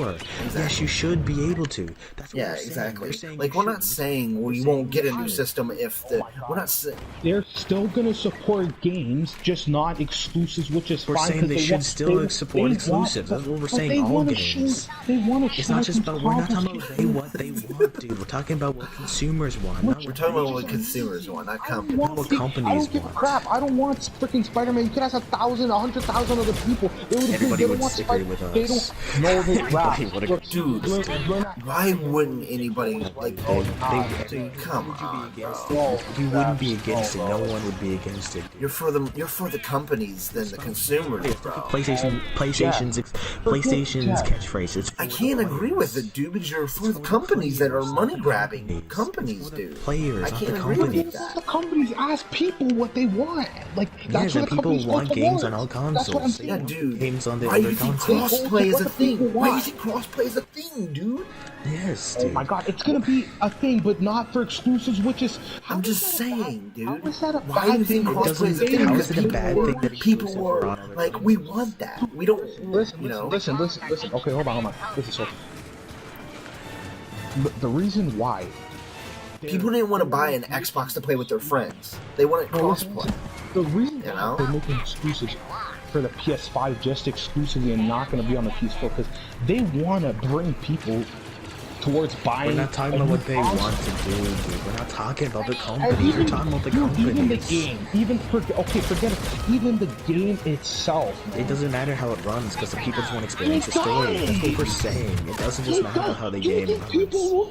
Yes, you should be able to. That's what exactly. Like, we're not saying we won't get a new system if we're not saying they're still gonna support games, just not exclusives, which is fine. We're saying they should still support exclusives. That's what we're saying. All games. It's not just about. We're not talking about what they want, dude. We're talking about what consumers want. We're talking about what consumers want, not companies. What companies I don't give a crap. I don't want freaking Spider-Man. You could ask 1,000, 100,000 other people. Everybody would disagree with us. They don't know the crap. Dude, why wouldn't anybody like? Come on, bro. You wouldn't be against it. No one would be against it. You're for the companies than the consumers, bro. PlayStation's catchphrase. I can't agree with it, dude, because you're for the companies that are money grabbing. Companies, dude. Players, I not can't the agree companies. with that. The companies ask people what they want. Like that's what the people companies want games on all consoles. That's what I'm saying. Yeah, dude. Games on the Why do other you think consoles. crossplay is a thing? Why do you think crossplay is a thing, dude? Yes, Oh dude. my god, it's gonna be a thing, but not for exclusives, which is. I'm just saying, dude. How is that a Why do you think crossplay is a thing? How is it a bad thing that People were like, we want that. We don't, Listen. Okay, hold on. Listen, so the reason why people didn't want to buy an Xbox to play with their friends. They wanted crossplay. The reason You know? they're making exclusives for the PS5 just exclusively and not going to be on the PS4 because they want to bring people towards buying. We're not talking about what they want to do, dude. We're not talking about the companies. We're talking about the companies. Even the game, forget it. Even the game itself. It doesn't matter how it runs because the people just want to experience the story. That's what we're saying. It doesn't just matter how the game runs. People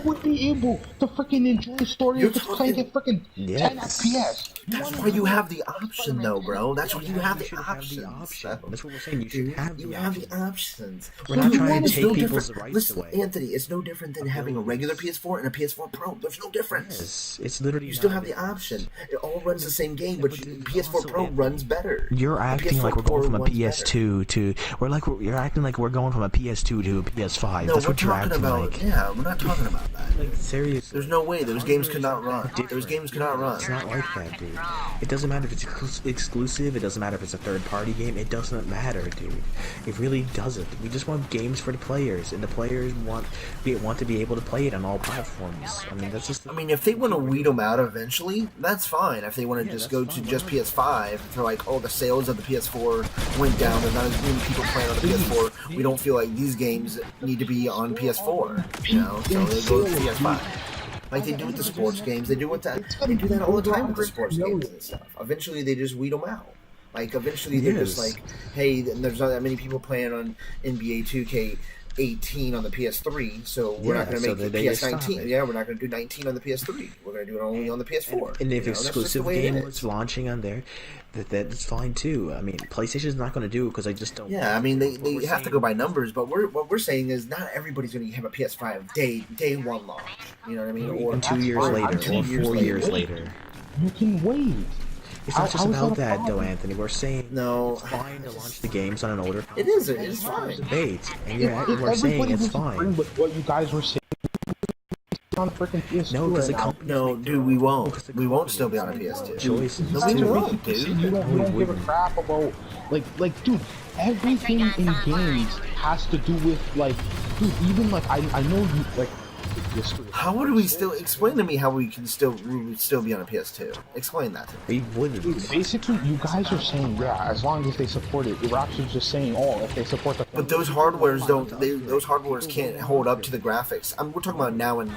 would be able to freaking enjoy the story if it's playing at freaking 10 FPS. That's why you have the option, though, bro. That's why you have the options. That's what we're saying. You should have You the have option. the options. We're not trying to It's take no people's different. rights Listen, away. Anthony, it's no different than having a regular PS4 and a PS4 Pro. There's no difference. Yes, it's literally. You still have the option. It all runs the same game, but PS4 Pro runs better. You're acting like we're going from a PS2 to. You're acting like we're going from a PS2 to a PS5. No, That's we're what you're talking acting about. like. Yeah, we're not talking about that. Like seriously. There's no way those games could not run. Those games cannot run. It's not like that, dude. It doesn't matter if it's exclusive. It doesn't matter if it's a third-party game. It doesn't matter, dude. It really doesn't. We just want games for the players, and the players want to be able to play it on all platforms. I mean, that's just. I mean, if they want to weed them out eventually, that's fine. If they want to just go to just PS5, if they're like, oh, the sales of the PS4 went down, there's not as many people playing on the PS4, we don't feel like these games need to be on PS4, you know, so they go to PS5. Like they do with the sports games, they do that all the time with the sports games and stuff. Eventually, they just weed them out. Like eventually, they're just like, hey, there's not that many people playing on NBA 2K. 18 on the PS3, so we're not going to make PS19. Yeah, we're not going to do 19 on the PS3. We're going to do it only on the PS4. And if exclusive game was launching on there, that's fine too. I mean, PlayStation's not going to do it because I just don't. Yeah, I mean, they have to go by numbers, but what we're saying is not everybody's going to have a PS5 day one launch. You know what I mean? Or 2 years later, or 4 years later. You can wait. It's not just about that, though, Anthony. We're saying no, it's fine to launch the games on an older console. It is. It's fine. Debate, and we're saying it's fine. But what you guys were saying on freaking PS2. No, because the company. No, dude, we won't. We won't still be on a PS2. Choices. No, we won't, dude. You don't give a crap about like, dude. Everything in games has to do with dude. Even I know you like. How would we still explain to me how we would still be on a PS2? Explain that to me. We wouldn't. Basically, you guys are saying as long as they support it. You're actually just saying if they support the. But those hardwares those hardwares can't hold up to the graphics. We're talking about now and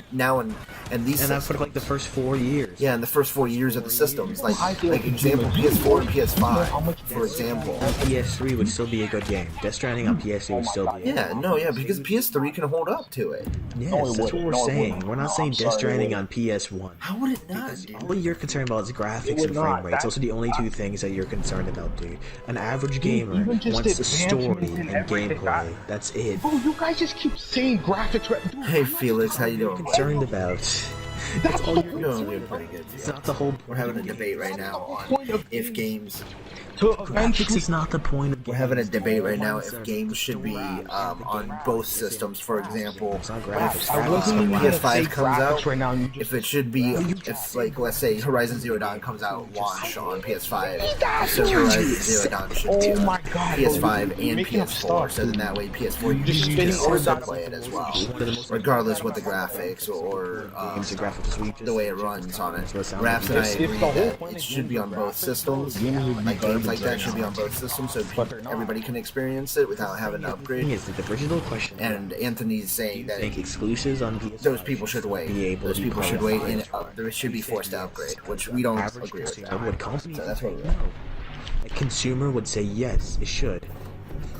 these. And that's for the first 4 years. Yeah, in the first 4 years of the systems, like example PS4 and PS5, for example. PS3 would still be a good game. Death Stranding on PS3 would still be. Because PS3 can hold up to it. Yes, that's what we're saying. We're not saying Death Stranding on PS1. How would it not, dude? All you're concerned about is graphics and frame rates. Those are the only two things that you're concerned about, dude. An average gamer wants the story and gameplay. That's it. Bro, you guys just keep saying graphics. Dude, hey, Felix, how you doing? Concerned about. That's all you're doing pretty good. It's not the whole. We're having a debate right now on if games. Graphics is not the point of. We're having a debate right now if games should be on both systems. For example, if PS5 comes out, right now, if it should be, if let's say Horizon Zero Dawn comes out launch on PS5, so Horizon Zero Dawn should be on PS5 and PS4. So then that way PS4 you can also play it as well, regardless what the graphics or the way it runs on it. Raps and I agree that it should be on both systems. Like games like that should be on both systems, so everybody can experience it without having to upgrade. The original question. And Anthony's saying that exclusives on PS5 those people should wait. Those people should wait, and they should be forced to upgrade, which we don't agree with. So that's what we're at. A consumer would say yes, it should.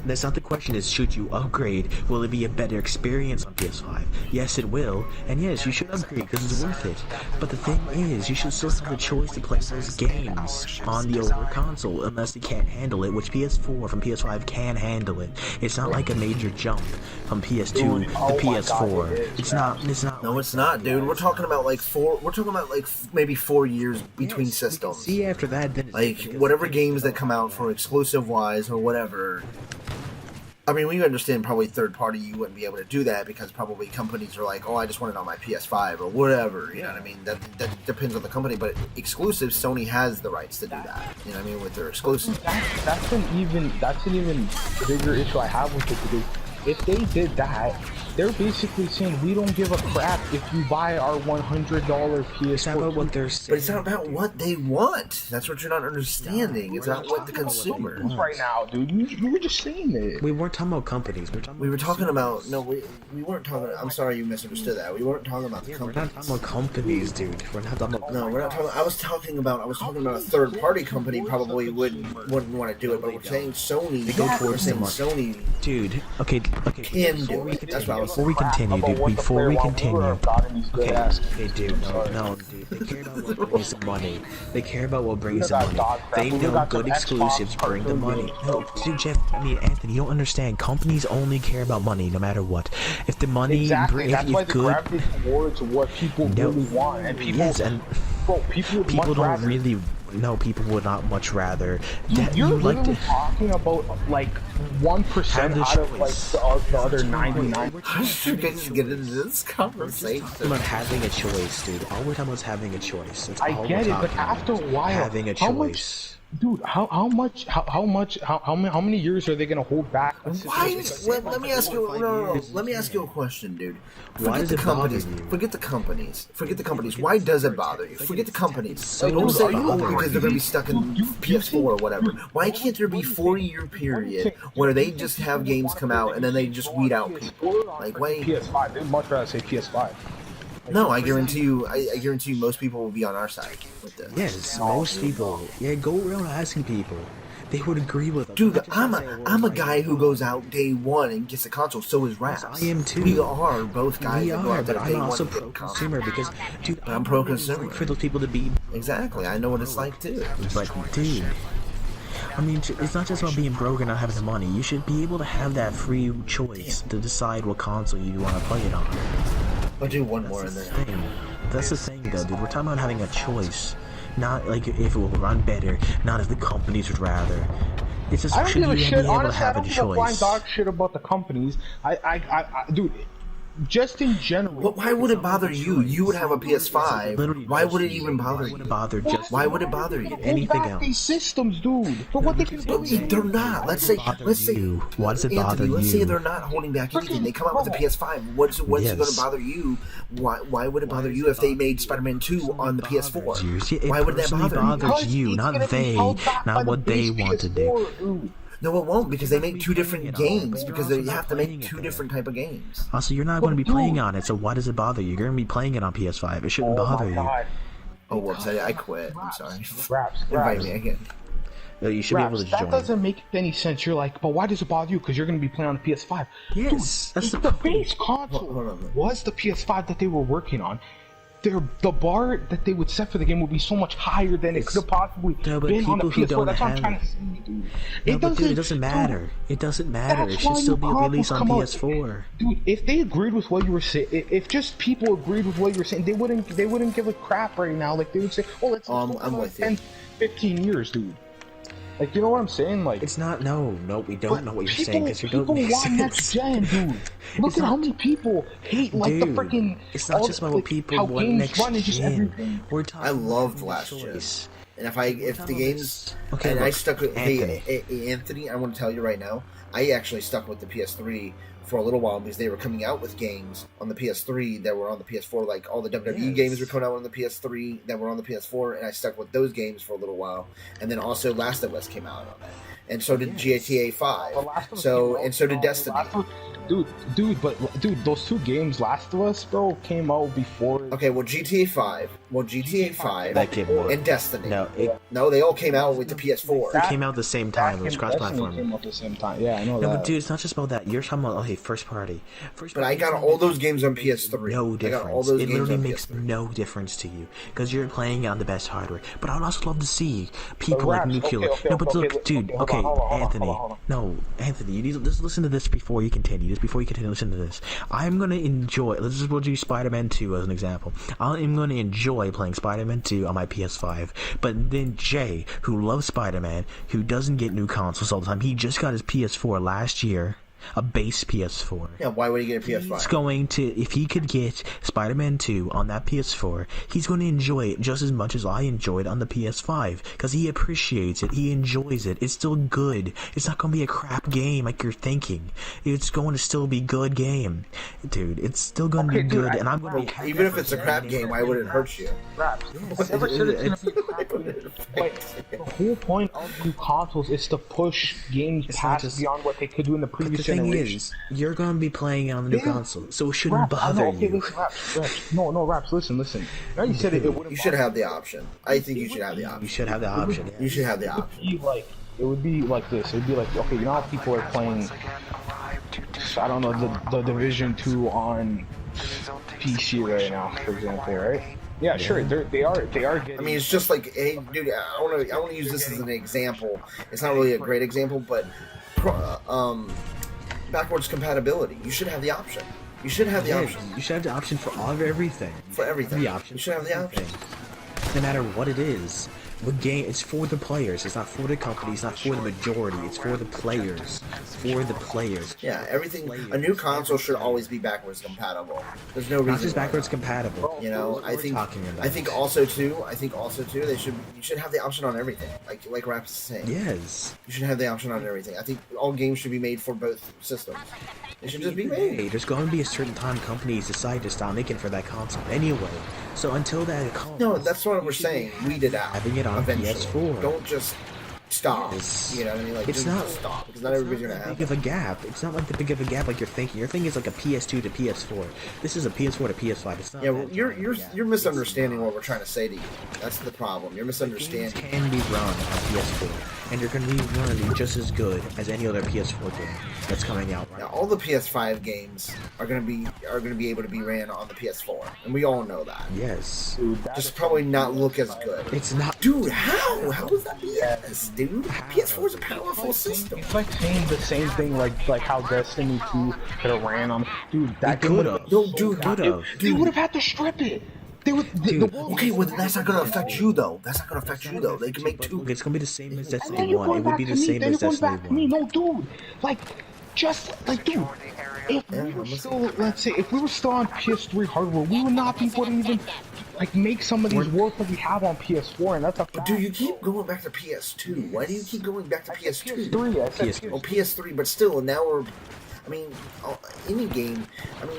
That's not the question, is should you upgrade? Will it be a better experience on PS5? Yes, it will. And yes, you should upgrade because it's worth it. But the thing is, you should still have the choice to play those games on the older console unless you can't handle it, which PS4 from PS5 can handle it. It's not like a major jump from PS2 to PS4. It's not. No, it's not, dude. We're talking about maybe 4 years between systems. See, after that, then whatever games that come out for exclusive wise or whatever. I mean, we understand probably third party you wouldn't be able to do that because probably companies are like, I just want it on my PS5 or whatever. You know what I mean? That depends on the company, but exclusives, Sony has the rights to do that. You know what I mean? With their exclusives. That's an even bigger issue I have with it because if they did that, they're basically saying we don't give a crap if you buy our $100 PS4. It's not about what they're saying. But it's not about what they want. That's what you're not understanding. It's not what the consumer wants right now, dude. You were just saying it. We weren't talking about companies. We were talking about we weren't talking. I'm sorry you misunderstood that. We weren't talking about the companies. We're not talking about companies, dude. We're not talking about. No, we're not talking. I was talking about a third party company probably wouldn't want to do it, but we're saying Sony. They go towards Sony, dude. Okay. Can do it. That's what I was. Before we continue, okay, dude, no, dude, they care about what brings the money. They care about what brings the money. They know good exclusives bring the money. No, dude, Anthony, you don't understand. Companies only care about money, no matter what. If the money, that's why they gravitate towards what people really want, and people, people don't really. No, people would not much rather. You're literally talking about 1% out of the other 99. How should you get into this conversation? About having a choice, dude. All we're talking about is having a choice. That's all I get it, but after a while, having a choice. Dude, how many years are they gonna hold back? Why? Let me ask you. No. Let me ask you a question, dude. Forget the companies. Forget the companies. Why does it bother you? Forget the companies. Don't say because they're gonna be stuck in PS4 or whatever. Why can't there be 4-year period where they just have games come out and then they just weed out people? Like why? PS5. They'd much rather say PS5. No, I guarantee you. I guarantee you, most people will be on our side with this. Yes, most people. Yeah, go around asking people. They would agree with us. Dude, I'm a guy who goes out day one and gets a console. So is Raps. I am too. We are both guys that go out but there I'm day also one pro-consumer because, dude, I'm pro-consumer. For those people to be... Exactly, I know what it's like too. But, dude... I mean, it's not just about being broke and not having the money. You should be able to have that free choice to decide what console you want to play it on. I'll do one more in there. That's the thing, though, dude. We're talking about having a choice. Not, like, if it will run better. Not if the companies would rather. It's just, I don't give a shit. Honestly, I don't give a choice. flying dog shit about the companies. Dude, just in general. But why would it bother you? You would have a PS5. Why would it even bother you? Why would it bother you? Anything else? These systems, dude. For what they can do. They're not. Let's say. Why does it bother you? Let's say they're not holding back anything. They come out with a PS5. What's it going to bother you? Why would it bother you if they made Spider-Man 2 on the PS4? Why would that bother you? Not they, not what they want to do. No, it won't, because they make two different games, because they have to make two different type of games. Also, you're not going to be playing on it, so why does it bother you? You're going to be playing it on PS5. It shouldn't bother you. Oh, whoops, I quit. I'm sorry. Raps. Invite me again. You should be able to join. That doesn't make any sense. You're like, but why does it bother you? Because you're going to be playing on the PS5. Yes, dude, that's the base console was the PS5 that they were working on. The bar that they would set for the game would be so much higher than it could have possibly been on the PS4. That's what I'm trying to say, dude. It doesn't matter. It doesn't matter. It should still be released on PS4. Dude, if they agreed with what you were saying, if just people agreed with what you were saying, they wouldn't give a crap right now. Like, they would say, oh, let's I'm with 10, 15 years, dude. Like, you know what I'm saying? Like, it's not. No, we don't know what you're saying because you don't make want sense. Next gen, dude. Look at how many people hate the freaking. It's not just about what people want next gen. We're talking. I loved last gen, and if the games and I stuck with Anthony, I want to tell you right now, I actually stuck with the PS3 for a little while because they were coming out with games on the PS3 that were on the PS4. Like all the WWE games were coming out on the PS3 that were on the PS4, and I stuck with those games for a little while. And then also Last of Us came out on it, and so did GTA 5. So did Destiny. Dude, those two games, Last of Us, bro, came out before. Okay, well GTA 5 that came out. and Destiny. No, they all came out with the PS4. They came out at the same time. It was cross-platform. Came out at the same time. Yeah, I know that. No, but dude, it's not just about that. You're talking about first party. But I got all those games on PS3. No difference. I got all those it games literally on makes PS3. no difference to you because you're playing on the best hardware. But I would also love to see people like Nuclear. Anthony. No, Anthony, you need to just listen to this before you continue. Listen to this. I'm gonna enjoy. Let's just we'll do Spider-Man 2 as an example. I'm gonna enjoy playing Spider-Man 2 on my PS5. But then Jay, who loves Spider-Man, who doesn't get new consoles all the time, he just got his PS4 last year. A base PS4. Yeah, why would he get a PS5? He's going to, if he could get Spider-Man 2 on that PS4, he's going to enjoy it just as much as I enjoyed on the PS5. Because he appreciates it, he enjoys it, it's still good. It's not going to be a crap game like you're thinking. It's going to still be good game. Dude, it's still going to be good, and I'm going to be happy. Even if it's a crap game, why would it hurt you? Whatever said it's going to be a crap game. But the whole point of new consoles is to push games past beyond what they could do in the previous generation. The thing is, you're going to be playing on the new console, so it shouldn't bother you. Listen, Raps, listen. Now you said it wouldn't. You should have the option. I think you should have the option. You should have the option. You should have the option. It would be like this. It would be like, okay, you know how people are playing, I don't know, the Division 2 on PC right now, for example, right? Yeah, sure. They are getting. I mean, it's just like, hey, dude, I want to use this as an example. It's not really a great example, but backwards compatibility. You should have the option. You should have the option. You should have the option for everything. For everything. The option. You should have the option. No matter what it is. What game? It's for the players. It's not for the company. It's not for the majority. It's for the players. For the players. Yeah, everything. A new console should always be backwards compatible. There's no reason. Not just backwards compatible. You know, I think also too. You should have the option on everything. Like Raps is saying. Yes. You should have the option on everything. I think all games should be made for both systems. They should just be made. There's going to be a certain time companies decide to stop making for that console anyway. So until that comes, no, that's what we're saying. Weed it out. Having it on PS4. Don't just stop. You know what I mean? Like, it's not stop because not everybody's gonna have. Big of a gap. It's not like the big of a gap like you're thinking. Your thing is like a PS2 to PS4. This is a PS4 to PS5. It's not. Yeah, well, you're misunderstanding what we're trying to say to you. That's the problem. You're misunderstanding. Games can be run on PS4. and they're going to be running just as good as any other PS4 game that's coming out. Now, all the PS5 games are gonna be able to be ran on the PS4, and we all know that. Yes. Dude, Just probably not look as good. It's not. Dude, how? How is that BS, dude? PS4 is a powerful system. It's like saying the same thing, like how Destiny 2 could have ran on. Dude, that game could would have. No, dude, They would have had to strip it. They would. Okay, well that's not gonna affect you though. That's not gonna affect you though. They can make two. It's going to be the same as And then Destiny you're 1. going It would back be to the me. same Then as you're going Destiny back to me. 1. No, dude. Like, just like, dude. If we were still, let's say, if we were still on PS3 hardware, we would not be able to even like make some of these work that we have on PS4, and that's a fact. Dude, you keep going back to PS2. Why do you keep going back to PS2? PS3, I said PS3. Oh, PS3, but still, now we're. I mean, any game. I mean,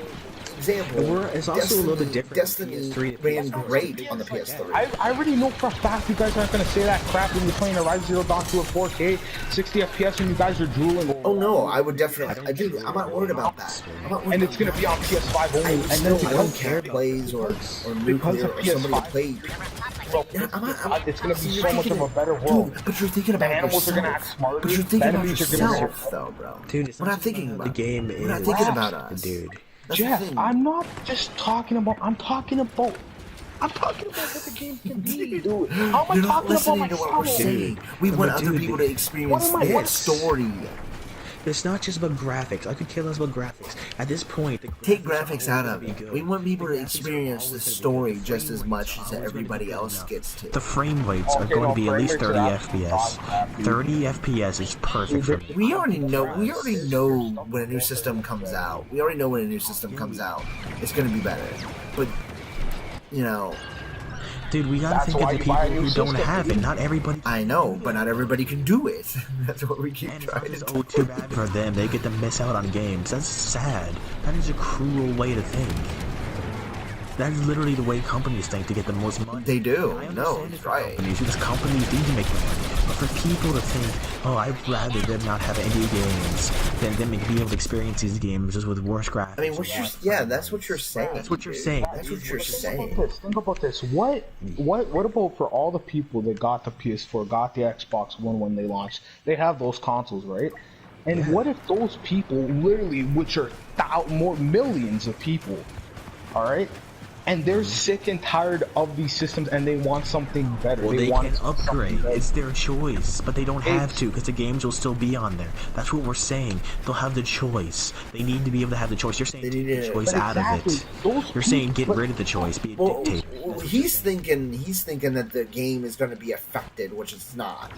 example. It's also a little bit different. Destiny PS3 to ran PS4. great on the PS3. I already know for a fact you guys aren't going to say that crap when you're playing a Rise Zero Dawn 2 at 4K, 60 FPS, and you guys are drooling over. Oh no, I would definitely. Dude, I'm not worried about that. And it's going to be on PS5 only. And then I don't care if plays or nuclear or somebody to play. It's going to be so much of a better world. Dude, but you're thinking about The animals are going to yourself. act smarter. But you're thinking about Enemies are gonna yourself, though, bro. Dude, it's we're not thinking about the game. We're not thinking about us, dude. That's the Jeff, thing. I'm not just talking about. I'm talking about what the game can be, dude. How am I You're not talking about listening to what we're myself? saying. We want other people to experience this story. It's not just about graphics. I could care less about graphics. At this point, Take graphics out of it. We want people to experience the story just as much as everybody else gets to. the frame rates are going to be at least 30 FPS. 30 FPS is perfect for me. We already know when a new system comes out. We already know when a new system comes out. It's going to be better. But, you know... Dude, we gotta think of the people who don't have it. Not everybody. I know, but not everybody can do it. That's what we keep trying to do. Oh, too bad for them. They get to miss out on games. That's sad. That is a cruel way to think. That is literally the way companies think to get the most money. They do. No, it's right. Because companies need to make money. But for people to think, oh, I'd rather them not have any games than them be able to experience these games just with worse graphics. I mean, that's what you're saying. That's what you're saying. That's what you're saying. Think about this. What about for all the people that got the PS4, got the Xbox One when they launched? They have those consoles, right? And what if those people, literally, which are millions of people, all right? And they're sick and tired of these systems, and they want something better. Well, they can upgrade. It's their choice, but they don't have to because the games will still be on there. That's what we're saying. They'll have the choice. They need to be able to have the choice. You're saying take the choice out of it. You're saying get rid of the choice. Be a dictator. Well, he's thinking that the game is going to be affected, which it's not.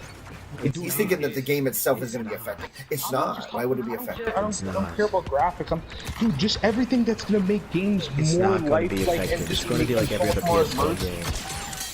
He's thinking that the game itself is going to be affected. It's not. Why would it be affected? I don't care about graphics. Dude, just everything that's going to make games more lifelike. It's going to be like every other PS4 game.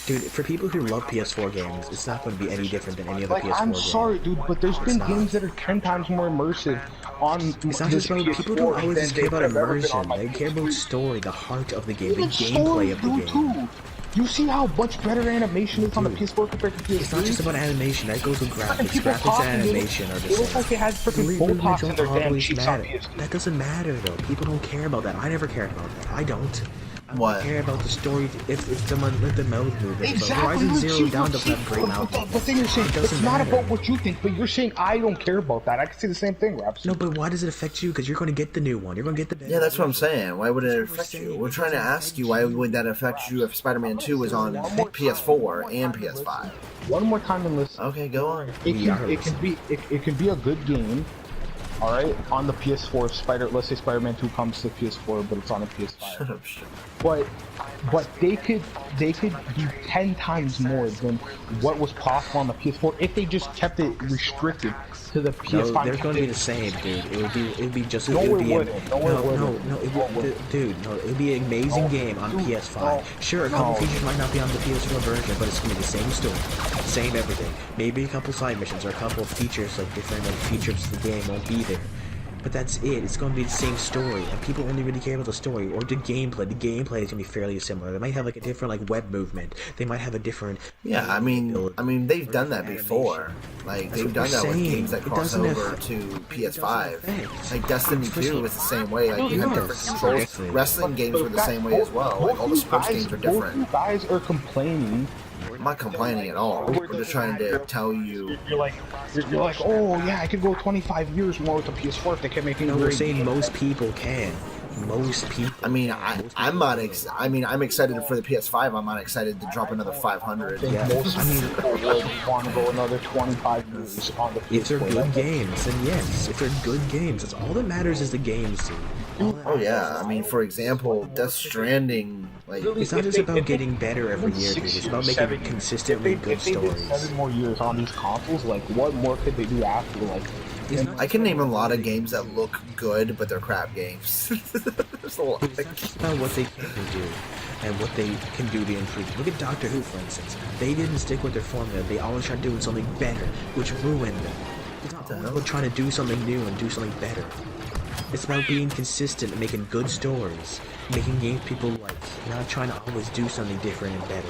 Dude, for people who love PS4 games, it's not going to be any different than any other PS4 game. I'm sorry, dude, but there's been games that are 10 times more immersive on it's not just about, people don't always just care about immersion. They care about story, the heart of the game, the gameplay of the game. Too. You see how much better animation is on the PS4 compared to PS3? It's not just about animation, that goes with graphics. Graphics and animation are the same. It looks like they had freaking Botox in their damn cheeks on PS2. That doesn't matter though. People don't care about that. I never cared about that. I don't. What? I care about the story if someone let the mouth move. Exactly. Horizon Zero Dawn doesn't have great mouth. But then you're saying it's not about what you think, but you're saying I don't care about that. I can say the same thing, Raps. No, but why does it affect you? Because you're going to get the new one. You're going to get the better. Yeah, that's what I'm saying. Why would it affect you? We're trying to ask you why would that affect you if Spider-Man 2 was on PS4 and PS5. One more time and listen. Okay, go on. It can be a good game. All right, on the PS4, let's say Spider-Man 2 comes to PS4, but it's on a PS5. Shut up. But they could be 10 times more than what was possible on the PS4 if they just kept it restricted to the PS5. No, they're going to be the same, dude. It would be just. No, it would be. It would be an amazing game on PS5. Sure, a couple features might not be on the PS4 version, but it's going to be the same story, same everything. Maybe a couple side missions or a couple of features, like different features of the game won't be there. But that's it. It's going to be the same story, and people only really care about the story or the gameplay. The gameplay is going to be fairly similar. They might have like a different like web movement. They might have a different. Yeah, I mean, they've done that before. Like they've done that with games that cross over to PS5. Like Destiny 2 was the same way. Like you have different controls. Wrestling games were the same way as well. Like all the sports games are different. Both you guys are complaining I'm not complaining at all. I'm just trying to tell you. You're like, oh yeah, I could go 25 years more with the PS4 if they kept making. No, we're saying most people can. Most people. I mean, I'm not. I mean, I'm excited for the PS5. I'm not excited to drop another 500. Yeah. Most people want to go another 25 years on the PS4. If they're good games, then yes. If they're good games, that's all that matters is the games, dude. Oh yeah, I mean, for example, Death Stranding, like it's not just about getting better every year, dude. It's about making consistently good stories. 7 more years on these consoles, like what more could they do after? Like, I can name a lot of games that look good, but they're crap games. There's a lot. It's not just about what they can do and what they can do to improve. Look at Doctor Who, for instance. They didn't stick with their formula. They always tried doing something better, which ruined them. It's not always about trying to do something new and do something better. It's about being consistent and making good stories, making games people like, not trying to always do something different and better.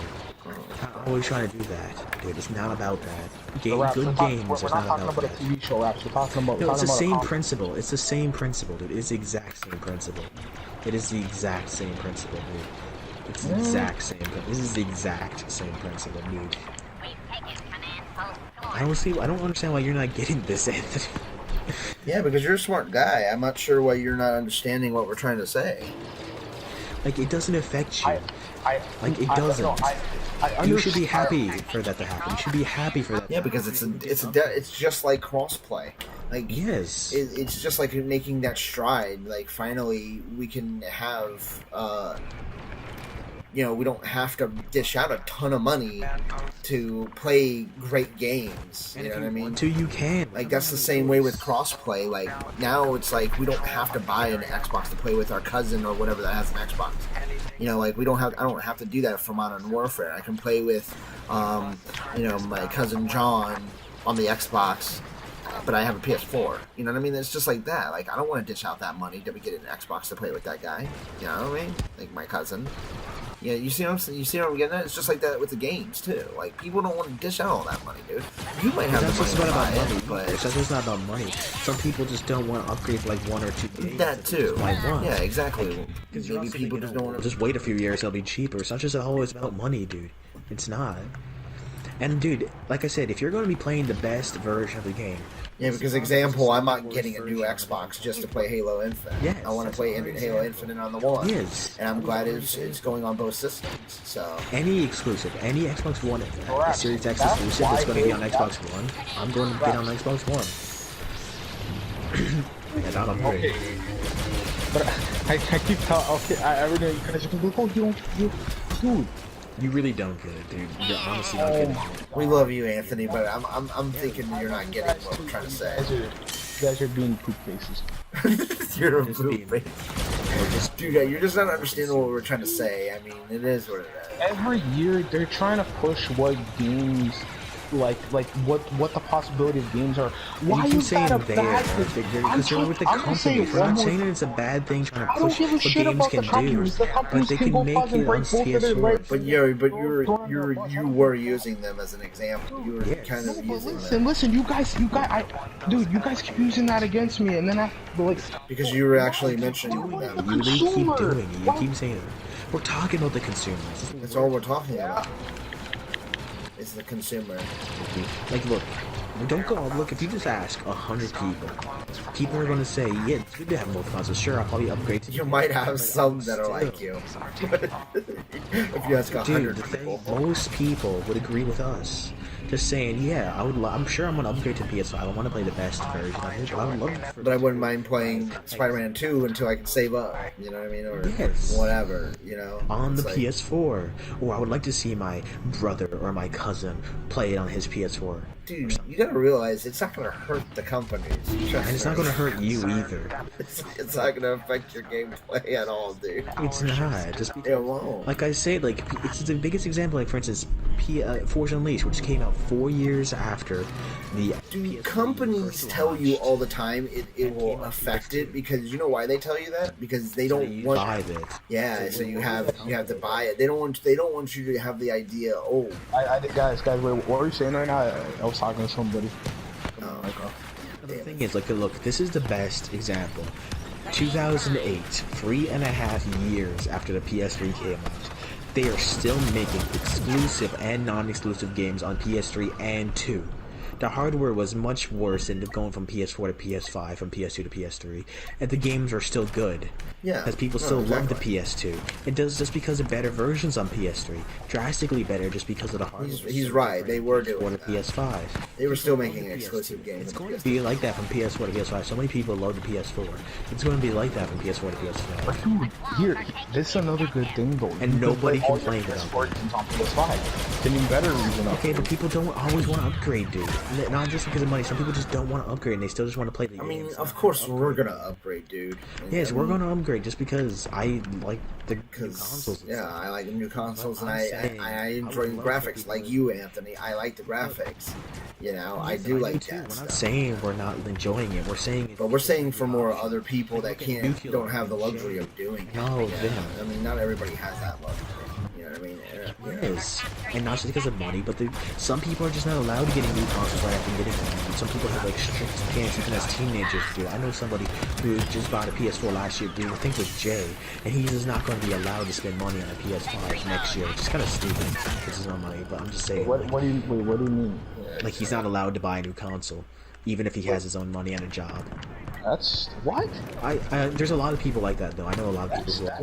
Not always trying to do that, dude. It's not about that. Good games is not about that. TV show raps. We're talking about. No, it's the same principle. It's the same principle, dude. It's the exact same principle. It is the exact same principle, dude. It's the exact same. This is the exact same principle, dude. I don't understand why you're not getting this, Anthony. Yeah, because you're a smart guy. I'm not sure why you're not understanding what we're trying to say. Like, it doesn't affect you. It doesn't. You should be happy for that to happen. You should be happy for that. Yeah, because it's just like crossplay. Like, yes, it's just like making that stride. Like, finally, we can have. We don't have to dish out a ton of money to play great games. You know what I mean? Until you can. Like, that's the same way with crossplay. Like, now it's like we don't have to buy an Xbox to play with our cousin or whatever that has an Xbox. Like I don't have to do that for Modern Warfare. I can play with, my cousin John on the Xbox, but I have a PS4. You know what I mean? It's just like that. Like, I don't want to dish out that money to get an Xbox to play with that guy. You know what I mean? Like, my cousin. Yeah, you see what I'm saying? You see what I'm getting at? It's just like that with the games too. Like, people don't want to dish out all that money, dude. You might have the money to buy it, but it's just not about money. Some people just don't want to upgrade for like 1 or 2 games. That too. Yeah, exactly. Maybe people just don't want to. Just wait a few years; it'll be cheaper. It's not just always about money, dude. It's not. And dude, like I said, if you're going to be playing the best version of the game. Yeah, because example, I'm not getting a new Xbox just to play Halo Infinite. Yes. I want to play Halo Infinite on the One. Yes. And I'm glad it's going on both systems. So any exclusive, any Xbox One, Series X exclusive that's going to be on Xbox One, I'm going to get on Xbox One. And not upgrade. Okay. But I keep telling. Okay, I really dude. You really don't get it, dude. You're honestly not getting it. We love you, Anthony, but I'm thinking you're not getting what we're trying to say. You guys are being poop faces. You're a poop face. Dude, you're just not understanding what we're trying to say. I mean, it is what it is. Every year, they're trying to push what games, like what the possibility of games are. Why you keep is saying that a they bad are? thing? You're concerned with the company. We're not saying that it's a bad thing trying to push what games can do, but they can make it on PS4. But you were using them as an example. You were kind of using them. Listen, you guys, dude, you guys keep using that against me, and then after, like, because you were actually mentioning them. You really keep doing it. You keep saying it. We're talking about the consumers. That's all we're talking about. Is the consumer. Like, look, if you just ask 100 people are going to say, yeah, it's good to have both consoles. Sure, I'll probably upgrade to. You might have some that are like you. If you ask 100 people. Most people would agree with us. Just saying, yeah, I'm sure I'm gonna upgrade to PS5. I want to play the best version of it. I would love it. But I wouldn't mind playing Spider-Man 2 until I can save up. You know what I mean? Or whatever. You know. On the PS4, or I would like to see my brother or my cousin play it on his PS4. Dude, you gotta realize it's not gonna hurt the companies. And it's not gonna hurt you either. It's not gonna affect your gameplay at all, dude. It's not. Just it won't. Like I say, like it's the biggest example. Like for instance, Force Unleashed, which came out 4 years after the. Dude, companies tell you all the time it will affect it because you know why they tell you that? Because they don't want. Buy it. Yeah, so you have to buy it. They don't want you to have the idea. Oh, guys, wait, what are you saying right now? I was talking to somebody. Oh, the thing is, look, this is the best example. 2008, 3.5 years after the PS3 came out, they are still making exclusive and non-exclusive games on PS3 and 2. The hardware was much worse than going from PS4 to PS5, from PS2 to PS3, and the games are still good. Yeah, because people still love the PS2. It does just because of better versions on PS3, drastically better just because of the hardware. He's right. They were doing the PS5. They were still making exclusive games. It's going to be like that from PS4 to PS5. So many people love the PS4. It's going to be like that from PS4 to PS5. But dude, here, this is another good thing though. And nobody complained about it. On PS5. It's an even better reason. Okay, but people don't always want to upgrade, dude. Not just because of money. Some people just don't want to upgrade, and they still just want to play the games. I mean, of course we're gonna upgrade, dude. Yes, we're gonna upgrade just because I like the new consoles. Yeah, I like the new consoles, and I enjoy graphics like you, Anthony. I like the graphics. You know, I do like that. We're not saying we're not enjoying it. We're saying, but we're saying for more other people that don't have the luxury of doing it. No, I mean, not everybody has that luxury. You know what I mean? Yes, and not just because of money, but some people are just not allowed to get new consoles right after getting them. Some people have like strict parents even as teenagers do. I know somebody who just bought a PS4 last year, dude, I think it was Jay, and he's just not going to be allowed to spend money on a PS5 next year, which is kind of stupid because there's no money. But I'm just saying. What do you mean? Like he's not allowed to buy a new console, even if he has his own money and a job. That's what? I there's a lot of people like that though. I know a lot of people who are.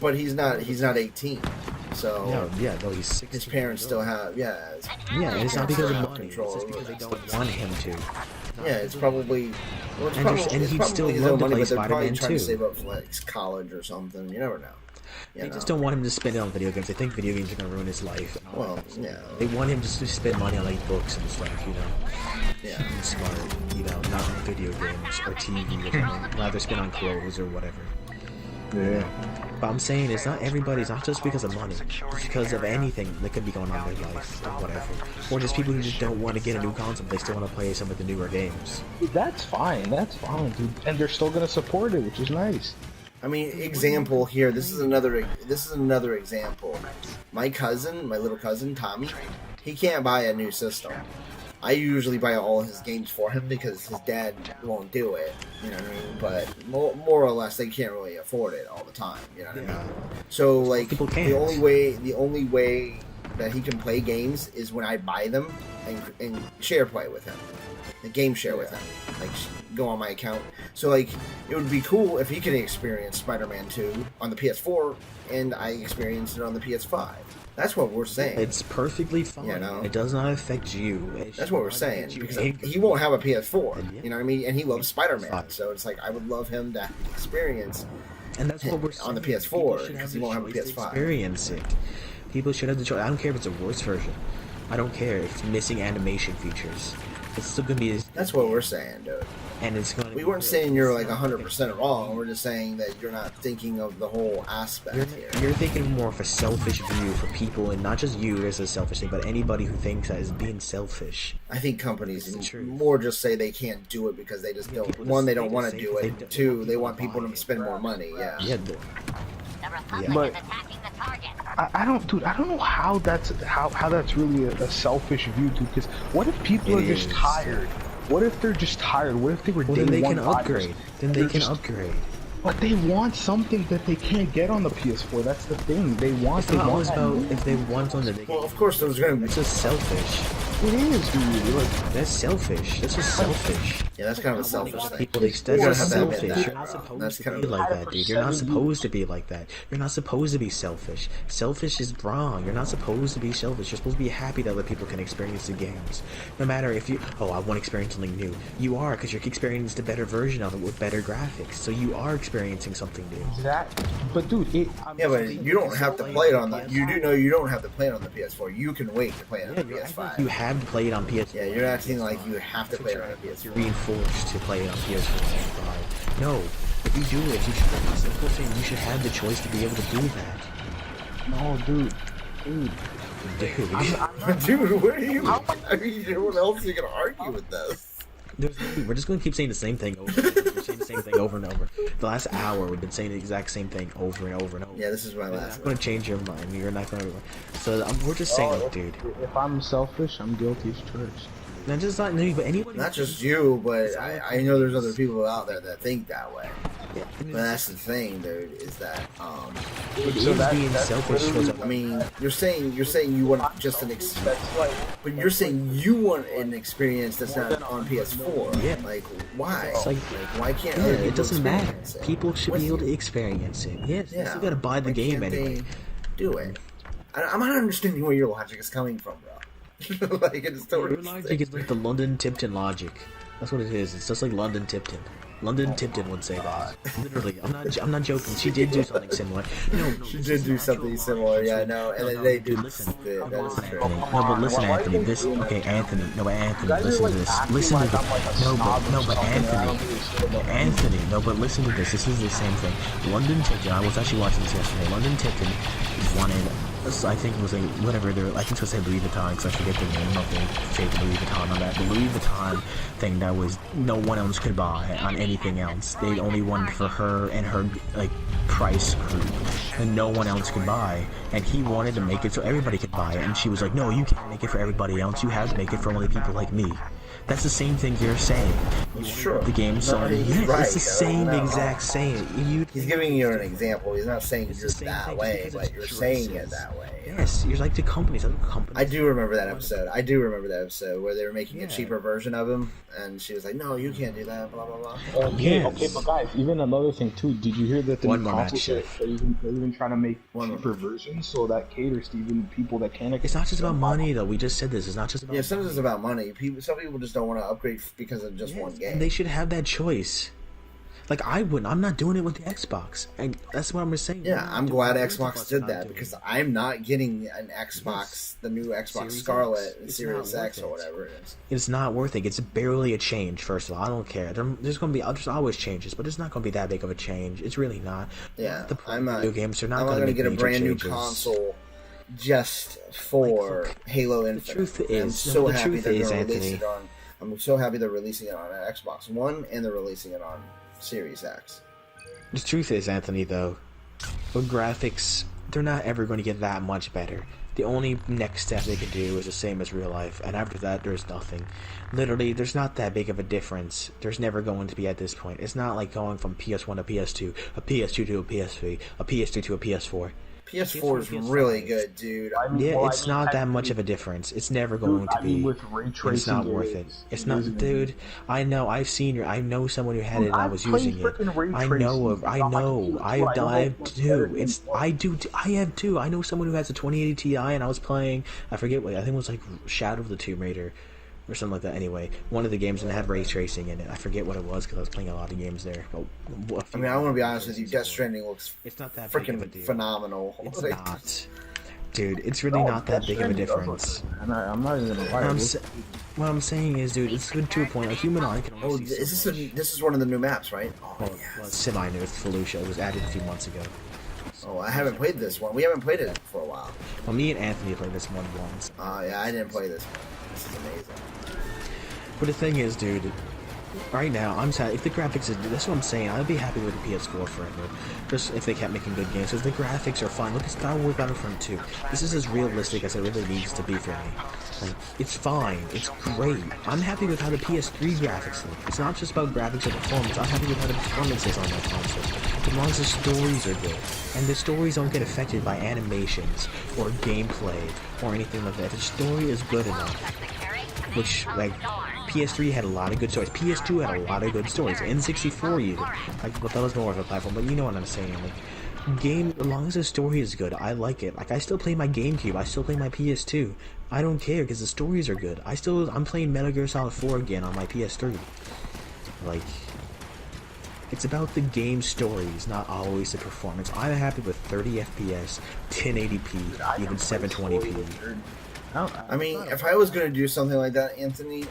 Well, he's not 18. So no, he's 16. His parents still have and it's not because of money. It's just because they don't want him to. Yeah, it's probably. Well, and he'd still love to play Spider-Man too. To save up for like college or something. You never know. They just don't want him to spend it on video games. They think video games are going to ruin his life. Well, yeah. They want him just to spend money on like books and stuff, you know. Yeah. He's smart, you know, not on video games or TV or something. Rather spend on clothes or whatever. Yeah. But I'm saying it's not everybody. It's not just because of money. It's because of anything that could be going on in their life or whatever. Or just people who just don't want to get a new console. They still want to play some of the newer games. That's fine, dude. And they're still going to support it, which is nice. I mean, example here. This is another example. My little cousin Tommy, he can't buy a new system. I usually buy all his games for him because his dad won't do it. You know what I mean? But more or less, they can't really afford it all the time. You know what I mean? So like, the only way that he can play games is when I buy them and share play with him. The game share with him, like go on my account. So like, it would be cool if he could experience Spider-Man 2 on the PS4 and I experienced it on the PS5. That's what we're saying. It's perfectly fine. You know? It does not affect you. That's what we're saying, because he won't have a PS4. You know what I mean? And he loves Spider-Man, so it's like I would love him to experience. And that's what we're saying. On the PS4 because he won't have a PS5. Experience it. People should have the choice. I don't care if it's a worse version. I don't care if it's missing animation features. It's still gonna be. That's what we're saying, dude. And it's gonna. We weren't saying you're like 100% wrong. We're just saying that you're not thinking of the whole aspect here. You're thinking more of a selfish view for people, and not just you as a selfish thing, but anybody who thinks that is being selfish. I think companies more just say they can't do it because they just don't. One, they don't want to do it. Two, they want people to spend more money. Yeah. Yeah. But I don't know how that's really a selfish view, dude. Because what if people are just tired? What if they're just tired? What if they were then they can upgrade. Then they can upgrade. But they want something that they can't get on the PS4. That's the thing. They want. It's not always about if they want something. Well, of course, there's gonna be. It's just selfish. It is, dude. Like, that's selfish. That's just selfish. Yeah, that's kind of a selfish thing. People, that's selfish. You're not supposed to be like that, dude. You're not supposed to be like that. You're not supposed to be selfish. Selfish is wrong. You're not supposed to be selfish. You're supposed to be happy that other people can experience the games. No matter if you, I want to experience something new. You are, because you're experiencing a better version of it with better graphics. So you are experiencing something new. Exactly. But dude, but you don't have to play it on the. You do know you don't have to play it on the PS4. You can wait to play it on the PS5. You have to play it on PS4. Yeah, you're acting like you have to play it on the PS4. You're being forced to play it on PS4 and PS5. No, if you do it, you should have the choice to be able to do that. No, dude. Dude, what are you? I mean, what else are you gonna argue with this? We're just going to keep saying the same thing over and over. We're saying the same thing over and over. The last hour, we've been saying the exact same thing over and over and over. Yeah, this is my last. I'm going to change your mind. You're not going to. So we're just saying, like, dude. If I'm selfish, I'm guilty as charged. Not just not me, but anybody. Not just you, but I know there's other people out there that think that way. Yeah, but that's the thing, dude, is that It is being selfish. I mean, you're saying you want just an but you're saying you want an experience that's not on PS4. Yeah. Like, why? It's like why can't it doesn't matter. it? People should be able to experience it. Yes, you still gotta buy the game anyway. Do it. I'm not understanding where your logic is coming from, bro. Like, it's totally. Your logic is like the London Tipton logic. That's what it is. It's just like London Tipton. London Tipton would say that. Literally, I'm not joking. She did do something similar. No, she did do something similar. Yeah, no, and then they do. Listen, that is true. no, but listen, Anthony. This okay, Anthony. No, but Anthony, listen to this. Listen to this. No, but Anthony. No, but listen to this. This is the same thing. London Tipton. I was actually watching this yesterday. London Tipton wanted. I think it was like whatever. I think it was supposed to say Louis Vuitton because I forget the name of the fake Louis Vuitton on that. The Louis Vuitton thing that was no one else could buy on anything else. They only wanted for her and her like price group, and no one else could buy. And he wanted to make it so everybody could buy it, and she was like, "No, you can't make it for everybody else. You have to make it for only people like me." That's the same thing you're saying. Sure. The game, so yes, right. It's the same exact saying. He's giving you an example. He's not saying you're that way, but you're saying it that way. Yes, you're like the companies. I do remember that episode. Where they were making a cheaper version of him, and she was like, "No, you can't do that." Blah blah blah. Okay, but guys, even another thing too. Did you hear that the new consoles are even trying to make cheaper versions so that caters to even people that can't? It's not just about money, though. We just said this. It's not just about. Yeah, sometimes it's about money. Some people just don't want to upgrade because of just one game. And they should have that choice. Like, I wouldn't. I'm not doing it with the Xbox. And that's what I'm saying. Yeah, I'm glad Xbox did that because I'm not getting an Xbox, the new Xbox Scarlet, Series X or whatever it is. It's not worth it. It's barely a change, first of all. I don't care. There's going to be, there's always changes, but it's not going to be that big of a change. It's really not. Yeah, video games are not going to get a brand new console just for Halo Infinite. The truth is, I'm so happy they're going to release it on. I'm so happy they're releasing it on Xbox One and they're releasing it on Series X. The truth is, Anthony, though, with graphics, they're not ever going to get that much better. The only next step they can do is the same as real life, and after that, there's nothing. Literally, there's not that big of a difference. There's never going to be at this point. It's not like going from PS1 to PS2, a PS2 to a PS3, a PS3 to a PS4. PS4 is really good, dude. It's not that much of a difference. It's never going to be. It's not worth it. It's not, dude. I know. I know someone who had it and I was using it. I have too. I know someone who has a 2080 Ti and I was playing. I forget what. I think it was like Shadow of the Tomb Raider. Or something like that. Anyway, one of the games and it had ray tracing in it. I forget what it was because I was playing a lot of games there. I mean, I want to be honest with you. Death Stranding looks not that freaking phenomenal. It's not, dude. It's really not that big of a difference. I'm not even gonna lie. What I'm saying is, dude, it's good to a point. Like Human can only see this is one of the new maps, right? Well, it's semi-new. It's Felucia. It was added a few months ago. Oh, I haven't played this one. We haven't played it for a while. Well, me and Anthony played this one once. Yeah, I didn't play this one. This is amazing. But the thing is, dude, right now, I'm sad. If the graphics that's what I'm saying. I'd be happy with the PS4 forever. Just if they kept making good games. Because the graphics are fine. Look at Star Wars Battlefront 2. This is as realistic as it really needs to be for me. Like, it's fine. It's great. I'm happy with how the PS3 graphics look. It's not just about graphics or performance. I'm happy with how the performance is on that console. As long as the stories are good. And the stories don't get affected by animations or gameplay or anything like that. The story is good enough. Which, like, PS3 had a lot of good stories. PS2 had a lot of good stories. N64 even. Like, well, that was more of a platform, but you know what I'm saying. Like, as long as the story is good, I like it. Like, I still play my GameCube. I still play my PS2. I don't care because the stories are good. I'm playing Metal Gear Solid 4 again on my PS3. Like, it's about the game stories, not always the performance. I'm happy with 30 FPS, 1080p, even 720p. I mean, if I was going to do something like that, Anthony,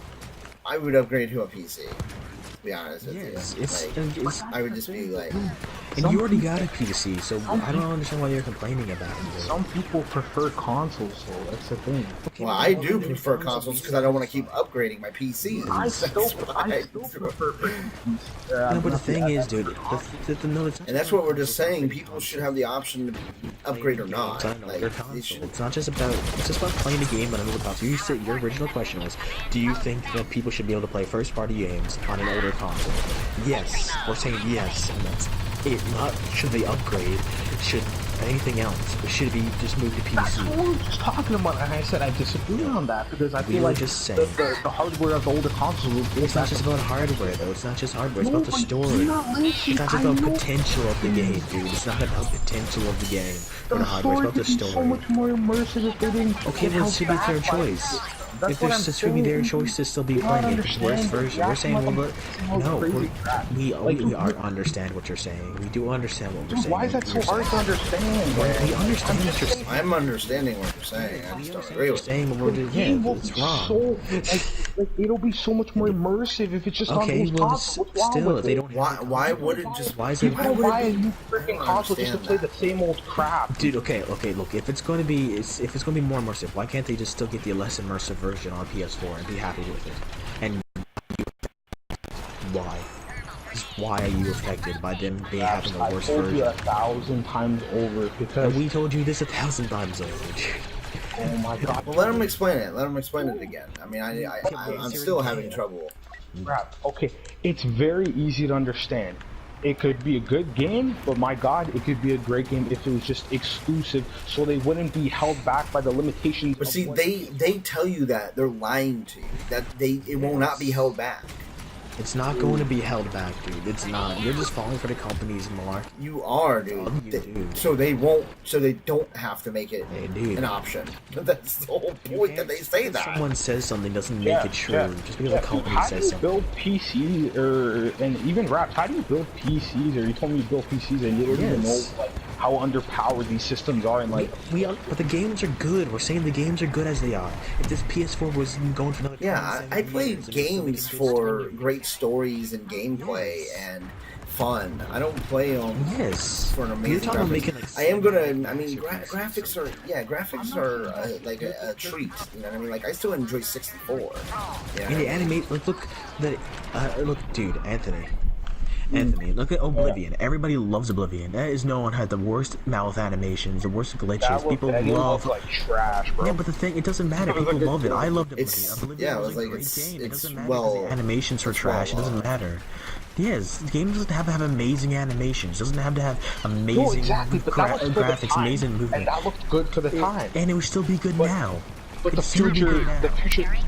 I would upgrade to a PC. To be honest with you, I would just be like, and you already got a PC, so I don't understand why you're complaining about it. Some people prefer consoles, so that's the thing. Okay, well, I do prefer consoles because I don't want to keep upgrading my PC. I still prefer PCs. No, but the thing is, dude, and that's what we're just saying. People should have the option to upgrade or not. It's not just about playing the game on an older console. Your original question was, do you think that people should be able to play first-party games on an older console? Yes, we're saying yes, and that's it. Not should they upgrade? Should anything else. It should be just moved to PC. That's what we were just talking about, and I said I disagree on that because I feel like just saying. the hardware of the older consoles. It's not just about hardware, though. It's not just hardware. It's about the story. It's not just about potential of the game, dude. It's not about potential of the game or the hardware. It's about the story. So much more immersive if they didn't. Okay, then it should be their choice. If there's still should be their choice to still be playing it, the worst version. We're saying, we understand what you're saying. We do understand what we're saying. Why is that so hard to understand? We understand what you're saying. I'm understanding what you're saying. I just don't agree with it. It's wrong. It'll be so much more immersive if it's just on those consoles. Still, if they don't. Why would it just? Why is it? Why buy a new freaking console just to play the same old crap? Dude, okay, look, if it's going to be more immersive, why can't they just still get the less immersive version on PS4 and be happy with it? And why? Just why are you affected by them having the worst version? I told you 1,000 times over because... And we told you this 1,000 times over, dude. Oh my god. Well, let him explain it. Let him explain it again. I mean, I'm still having trouble. Crap. Okay, it's very easy to understand. It could be a good game, but my god, it could be a great game if it was just exclusive, so they wouldn't be held back by the limitations. But see, they tell you that they're lying to you. That it will not be held back. It's not going to be held back, dude. It's not. You're just falling for the company's mark. You are, dude. So they won't. So they don't have to make it an option. That's the whole point that they say that. Someone says something doesn't make it true just because the company says something. How do you build PCs and even Raps? How do you build PCs? Or you told me you build PCs and you don't even know how underpowered these systems are and but the games are good. We're saying the games are good as they are. If this PS4 was going for another I played games for great stories and gameplay and fun. I don't play them for an amazing graphics. I am gonna. I mean, graphics are like a treat. You know what I mean? Like I still enjoy 64. And they animate. Look, dude, Anthony, look at Oblivion. Everybody loves Oblivion. That is known had the worst mouth animations, the worst glitches. People love like trash, bro. Yeah, but the thing, it doesn't matter. People love it. I loved Oblivion. Oblivion was a great game. It doesn't matter because the animations are trash. It doesn't matter. Yes, the game doesn't have to have amazing animations. It doesn't have to have amazing graphics, amazing movement. And that looked good for the time. And it would still be good now. But the future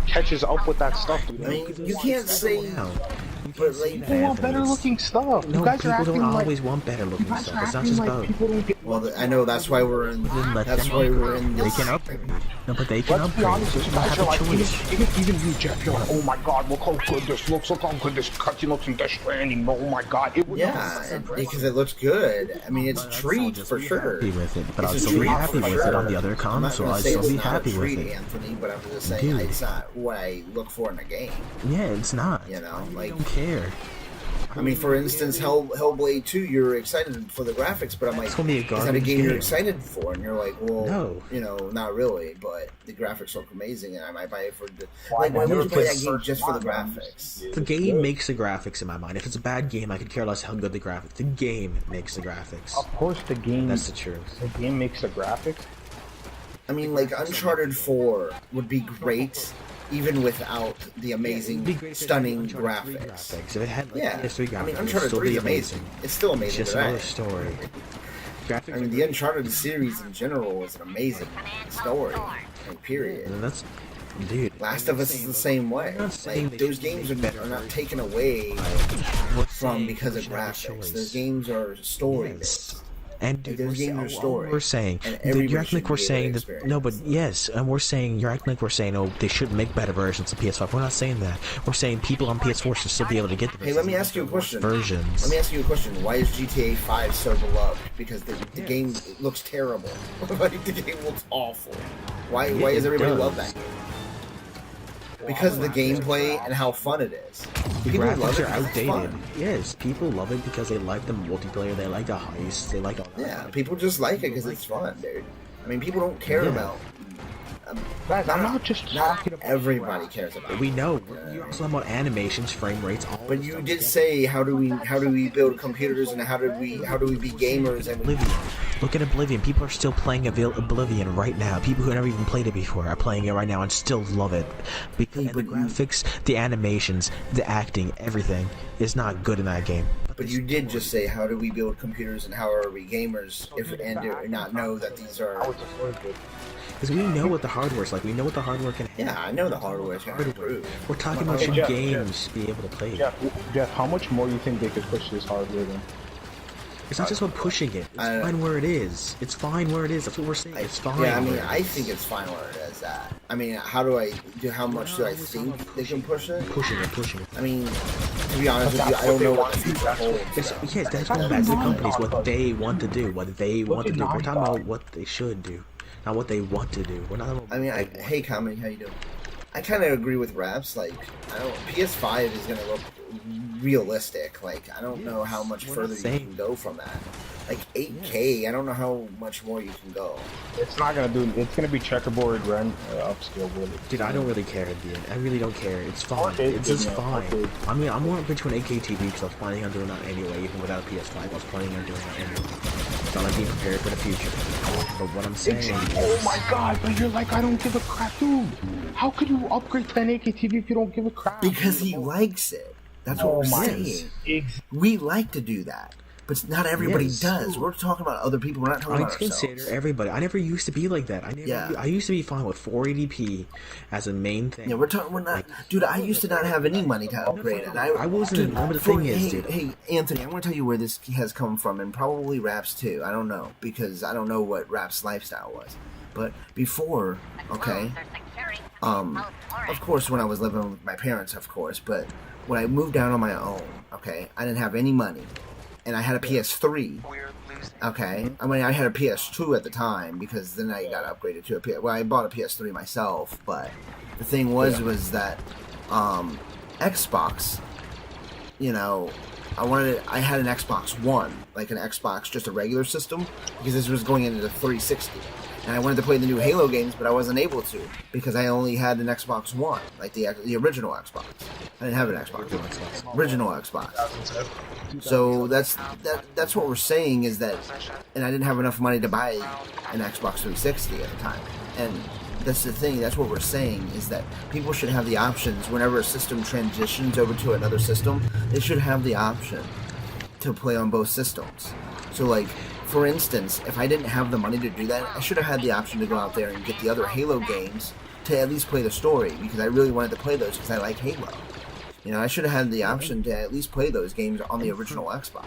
catches up with that stuff. I mean, you can't say. But like, people want better looking stuff. No, you guys people don't always want better looking stuff. It's not just about. Well, I know that's why we're in. That's why we're in. They can upgrade. No, but they can upgrade. Let's be honest, you guys are like, even you, Jeff, you're like, oh my god, look how good this looks. Look how good this cutscene looks in Death Stranding. Oh my god, because it looks good. I mean, it's a treat for sure. Happy with it, but I'll still be happy with it on the other console. I'll still be happy with it. Anthony, but I'm just saying it's not what I look for in a game. Yeah, it's not. You know, like. I don't care. I mean, for instance, Hellblade 2, you're excited for the graphics, but I'm like, is that a game you're excited for? And you're like, well, no. You know, not really, but the graphics look amazing, and I might buy it for the... Like, why would you play that game just for the graphics? The game makes the graphics in my mind. If it's a bad game, I could care less how good the graphics. The game makes the graphics. Of course the game... That's the truth. The game makes the graphics? I mean, like, Uncharted 4 would be great... even without the amazing, stunning graphics. If it had PS3 graphics, I mean, Uncharted 3 is amazing. It's still amazing. It's just another story. I mean, the Uncharted series in general is an amazing story. Like, period. And that's, dude. Last of Us is the same way. Like, those games are not taken away from because of graphics. Those games are story-based. And dude, we're saying, you're acting like we're saying that, no, but yes, and you're acting like we're saying, oh, they should make better versions of PS5. We're not saying that. We're saying people on PS4 should still be able to get the let me ask you a question. Versions. Let me ask you a question. Why is GTA 5 so beloved? Because the game looks terrible. Like, the game looks awful. Why does everybody love that game? Because of the gameplay and how fun it is. The graphics are outdated. Yes, people love it because they like the multiplayer, they like the heist, they like all that. Yeah, people just like it because it's fun, dude. I mean, people don't care about... Guys, I'm not just talking about... Everybody cares about it. We know. You're also talking about animations, frame rates, all but you did say, how do we build computers and how do we be gamers and... Oblivion. Look at Oblivion. People are still playing Oblivion right now. People who never even played it before are playing it right now and still love it. Because the graphics, the animations, the acting, everything is not good in that game. But you did just say, how do we build computers and how are we gamers and not know that these are... Because we know what the hardware's like. We know what the hardware can Yeah, I know the hardware's going to improve. We're talking about some games to be able to play. Jeff, how much more do you think they could push this hardware then? It's not just about pushing it. It's fine where it is. It's fine where it is. That's what we're saying. It's fine. Yeah, I mean, I think it's fine where it is at. I mean, how much do I think they can push it? Pushing it. I mean, to be honest with you, I don't know what the future holds. Yes, that's going back to the companies, what they want to do, what they want to do. We're talking about what they should do, not what they want to do. We're not. I mean, hey, Comedy, how you doing? I kind of agree with Raps. Like, I don't. PS5 is gonna look realistic. Like, I don't know how much further you can go from that. Like 8K, I don't know how much more you can go. It's not gonna do. It's gonna be checkerboard run upscale with it. Dude, I don't really care, dude. I really don't care. It's fine. It's just fine. I mean, I'm more open to an 8K TV because I was planning on doing that anyway. Even without a PS5, I was planning on doing that anyway. It's not like being prepared for the future. But what I'm saying is... Oh my god, but you're like, I don't give a crap, dude. How could you upgrade to an 8K TV if you don't give a crap? Because he likes it. That's what we're saying. We like to do that. But not everybody does. We're talking about other people. We're not talking about ourselves. I consider everybody. I never used to be like that. I used to be fine with 480p as a main thing. Yeah, we're not. Dude, I used to not have any money to upgrade it. I wasn't. Dude, the thing is, dude. Hey, Anthony, I want to tell you where this has come from, and probably Raps too. I don't know because I don't know what Raps' lifestyle was. But before, okay, of course, when I was living with my parents, of course, but when I moved down on my own, okay, I didn't have any money. And I had a PS3, okay? I mean, I had a PS2 at the time, because then I got upgraded to a PS... Well, I bought a PS3 myself, but the thing was that, Xbox, you know, I had an Xbox One, like an Xbox, just a regular system, because this was going into the 360. And I wanted to play the new Halo games, but I wasn't able to, because I only had an Xbox One, like the original Xbox. I didn't have an Xbox. Original Xbox. So that's what we're saying is that, and I didn't have enough money to buy an Xbox 360 at the time. And that's the thing, that's what we're saying, is that people should have the options whenever a system transitions over to another system, they should have the option to play on both systems. So like, for instance, if I didn't have the money to do that, I should have had the option to go out there and get the other Halo games to at least play the story, because I really wanted to play those because I like Halo. You know, I should have had the option to at least play those games on the original Xbox.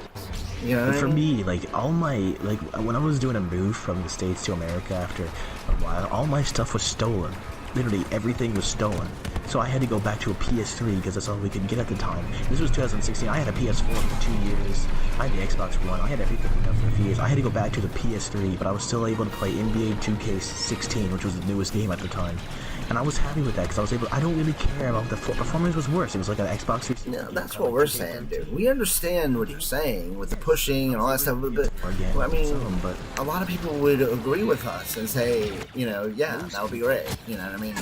You know what I mean? For me, like, all my, like, when I was doing a move from the States to America after a while, all my stuff was stolen. Literally everything was stolen. So I had to go back to a PS3 because that's all we could get at the time. This was 2016. I had a PS4 for 2 years. I had the Xbox One. I had everything for a few years. I had to go back to the PS3, but I was still able to play NBA 2K16, which was the newest game at the time. And I was happy with that because I was able. I don't really care about the performance was worse. It was like an Xbox 360. No, that's what we're saying, dude. We understand what you're saying with the pushing and all that stuff, but I mean, a lot of people would agree with us and say, you know, yeah, that would be great. You know what I mean?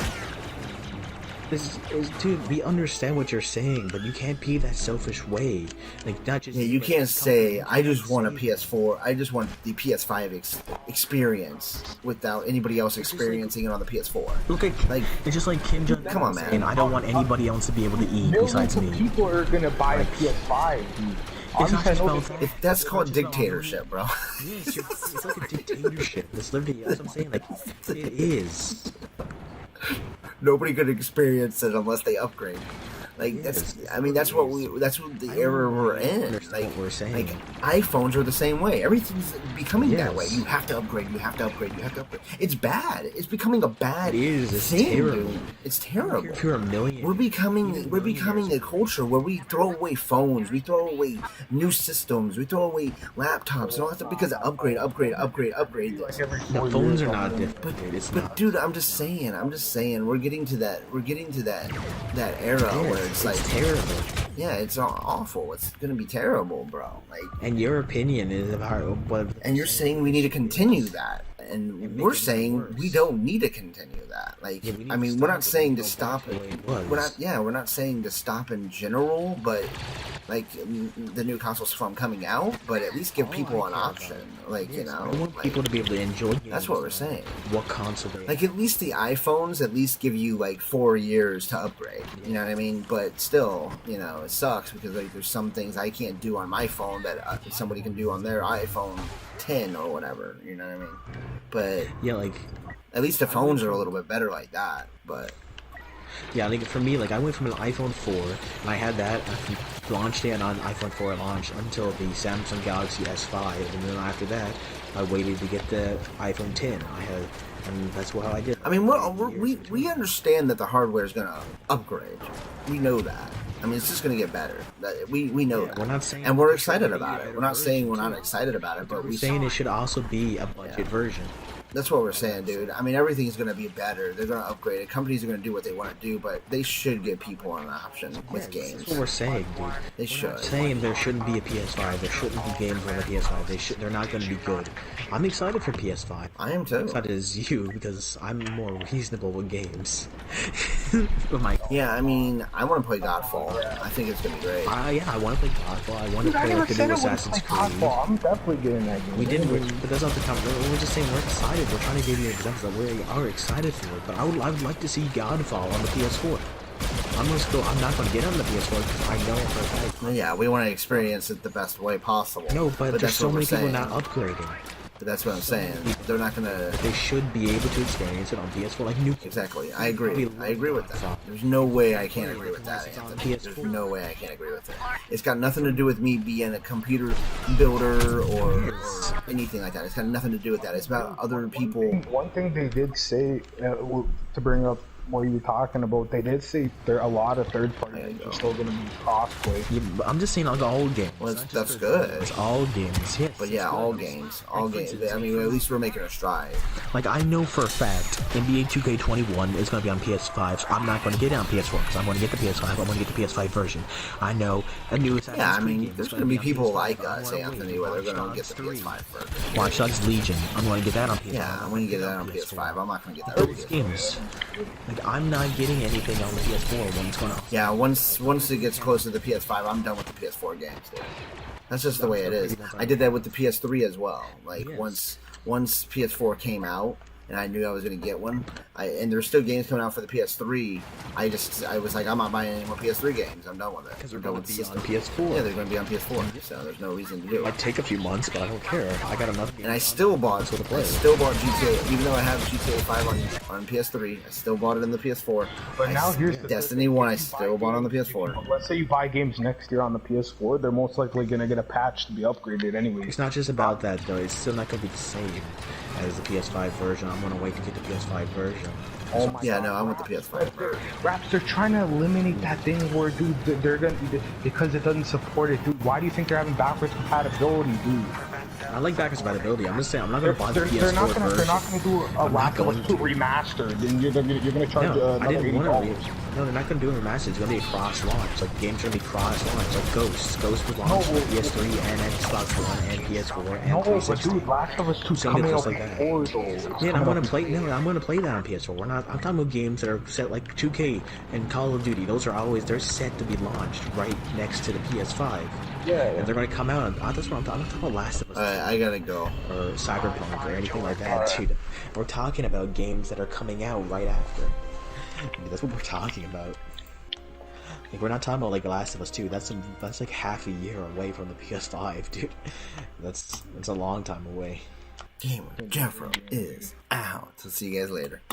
Dude, we understand what you're saying, but you can't be that selfish way. Like, not just... Yeah, you can't say, I just want a PS4, I just want the PS5 experience without anybody else experiencing it on the PS4. Look at, like, it's just like Kim Jong-un. Come on, man. And I don't want anybody else to be able to eat besides me. People are gonna buy a PS5, dude. That's called dictatorship, bro. Yeah, it's like a dictatorship. That's literally, that's what I'm saying. Like, it is. Nobody could experience it unless they upgrade. Like that's what the era we're in. Like what we're saying. Like iPhones are the same way. Everything's becoming that way. You have to upgrade. You have to upgrade. You have to upgrade. It's bad. It's becoming a bad thing, terrible. Dude. It's terrible. If you're a million, we're becoming a culture where we throw away phones. We throw away new systems. We throw away laptops and all that stuff because of upgrade. This. The phones are not different. But dude, I'm just saying. We're getting to that era where it's like terrible. Yeah, it's awful. It's gonna be terrible, bro. Like, and your opinion is about what? And you're saying we need to continue that, and we're saying we don't need to continue that. Like, I mean, we're not saying to stop it. We're not saying to stop in general, but like the new consoles from coming out, but at least give people an option. Like, you know, I want like, people to be able to enjoy games. That's what we're saying. What console they like, at least the iPhones at least give you like 4 years to upgrade. You know what I mean? But still, you know, it sucks because like there's some things I can't do on my phone that somebody can do on their iPhone 10 or whatever. You know what I mean? But yeah, like at least the phones are a little bit better like that. But yeah, like for me, like I went from an iPhone 4, and I had that, I launched it on iPhone 4 launched until the Samsung Galaxy S5, and then after that, I waited to get the iPhone 10. And that's how I did. I mean, we understand that the hardware is gonna upgrade. We know that. I mean, it's just gonna get better. We know that. We're not saying, and we're excited about it. We're not saying we're not excited about it, but we're saying it should also be a budget version. That's what we're saying, dude. I mean, everything's going to be better. They're going to upgrade it. Companies are going to do what they want to do, but they should give people an option with games. That's what we're saying, dude. They should. We're not saying there shouldn't be a PS5. There shouldn't be games on the PS5. They're not going to be good. I'm excited for PS5. I am too. I'm excited as you because I'm more reasonable with games. Yeah, I mean, I want to play Godfall. I think it's going to be great. Yeah, I want to play Godfall. I want to play like the new Assassin's Creed. Godfall. I'm definitely getting that game. We didn't, but that's not the time. We're just saying we're excited. We're trying to give you examples that we are excited for it. But I would like to see Godfall on the PS4. I'm not going to get on the PS4 because I know for a fact. Yeah, we want to experience it the best way possible. No, but there's so many people not upgrading. But that's what I'm saying. They're not gonna. They should be able to experience it on PS4 like new. Exactly. I agree. I agree with that. There's no way I can't agree with that, Anthony. There's no way I can't agree with it. It's got nothing to do with me being a computer builder or anything like that. It's got nothing to do with that. It's about other people. One thing they did say to bring up what you were talking about, they did say there a lot of third-party games are still going to be crossplay. Yeah, I'm just saying like all games. Well, that's good. It's all games, yes. But yeah, all games. I mean, at least we're making a stride. Like, I know for a fact NBA 2K21 is going to be on PS5, so I'm not going to get it on PS4 because I'm going to get the PS5. I'm going to get the PS5 version. I know a new Assassin's Creed game there's going to be people like us, Anthony, where they're going to get the PS5 version. Watch Dogs Legion. I'm going to get that on PS5. Yeah, I'm going to get that on PS5. I'm not going to get that on PS4. Games. Like, I'm not getting anything on the PS4 when it's going to. Yeah, once it gets close to the PS5, I'm done with the PS4 games, dude. That's just the way it is. I did that with the PS3 as well. Like, once PS4 came out, and I knew I was going to get one, and there's still games coming out for the PS3, I was like, I'm not buying any more PS3 games. I'm done with it. Because they're going to be on PS4. Yeah, they're going to be on PS4, so there's no reason to do it. Might take a few months, but I don't care. I got enough games. And I still bought GTA, even though I have GTA 5 on PS3, I still bought it on the PS4. But now here's the Destiny 1, I still bought on the PS4. Let's say you buy games next year on the PS4, they're most likely going to get a patch to be upgraded anyway. It's not just about that, though. It's still not going to be the same as the PS5 version. I'm going to wait to get the PS5 version. Oh my God. No, I want the PS5 version. Raps, they're trying to eliminate that thing where, dude, they're going to, because it doesn't support it, dude. Why do you think they're having backwards compatibility, dude? I like backwards compatibility. I'm just saying, I'm not going to buy the PS4 they're not version. They're not going to do a Last of Us 2 remastered, and you're going to charge another $80. No, they're not going to do a remastered. It's going to be a cross-launch. Like, games are going to be cross-launch. Like Ghost. Ghost was launched for PS3 and Xbox One and PS4 and 360. But dude, Last of Us 2 coming out before those. Yeah, I'm going to play. No, I'm going to play that on PS4. I'm talking about games that are set like 2K and Call of Duty. Those are always set to be launched right next to the PS5. Yeah. And they're going to come out. That's what I'm talking about. Last of Us. I gotta go. Or Cyberpunk or anything like that, dude. We're talking about games that are coming out right after. That's what we're talking about. Like, we're not talking about like Last of Us 2. That's like half a year away from the PS5, dude. That's a long time away. Gamer JEFFRO is out. So see you guys later.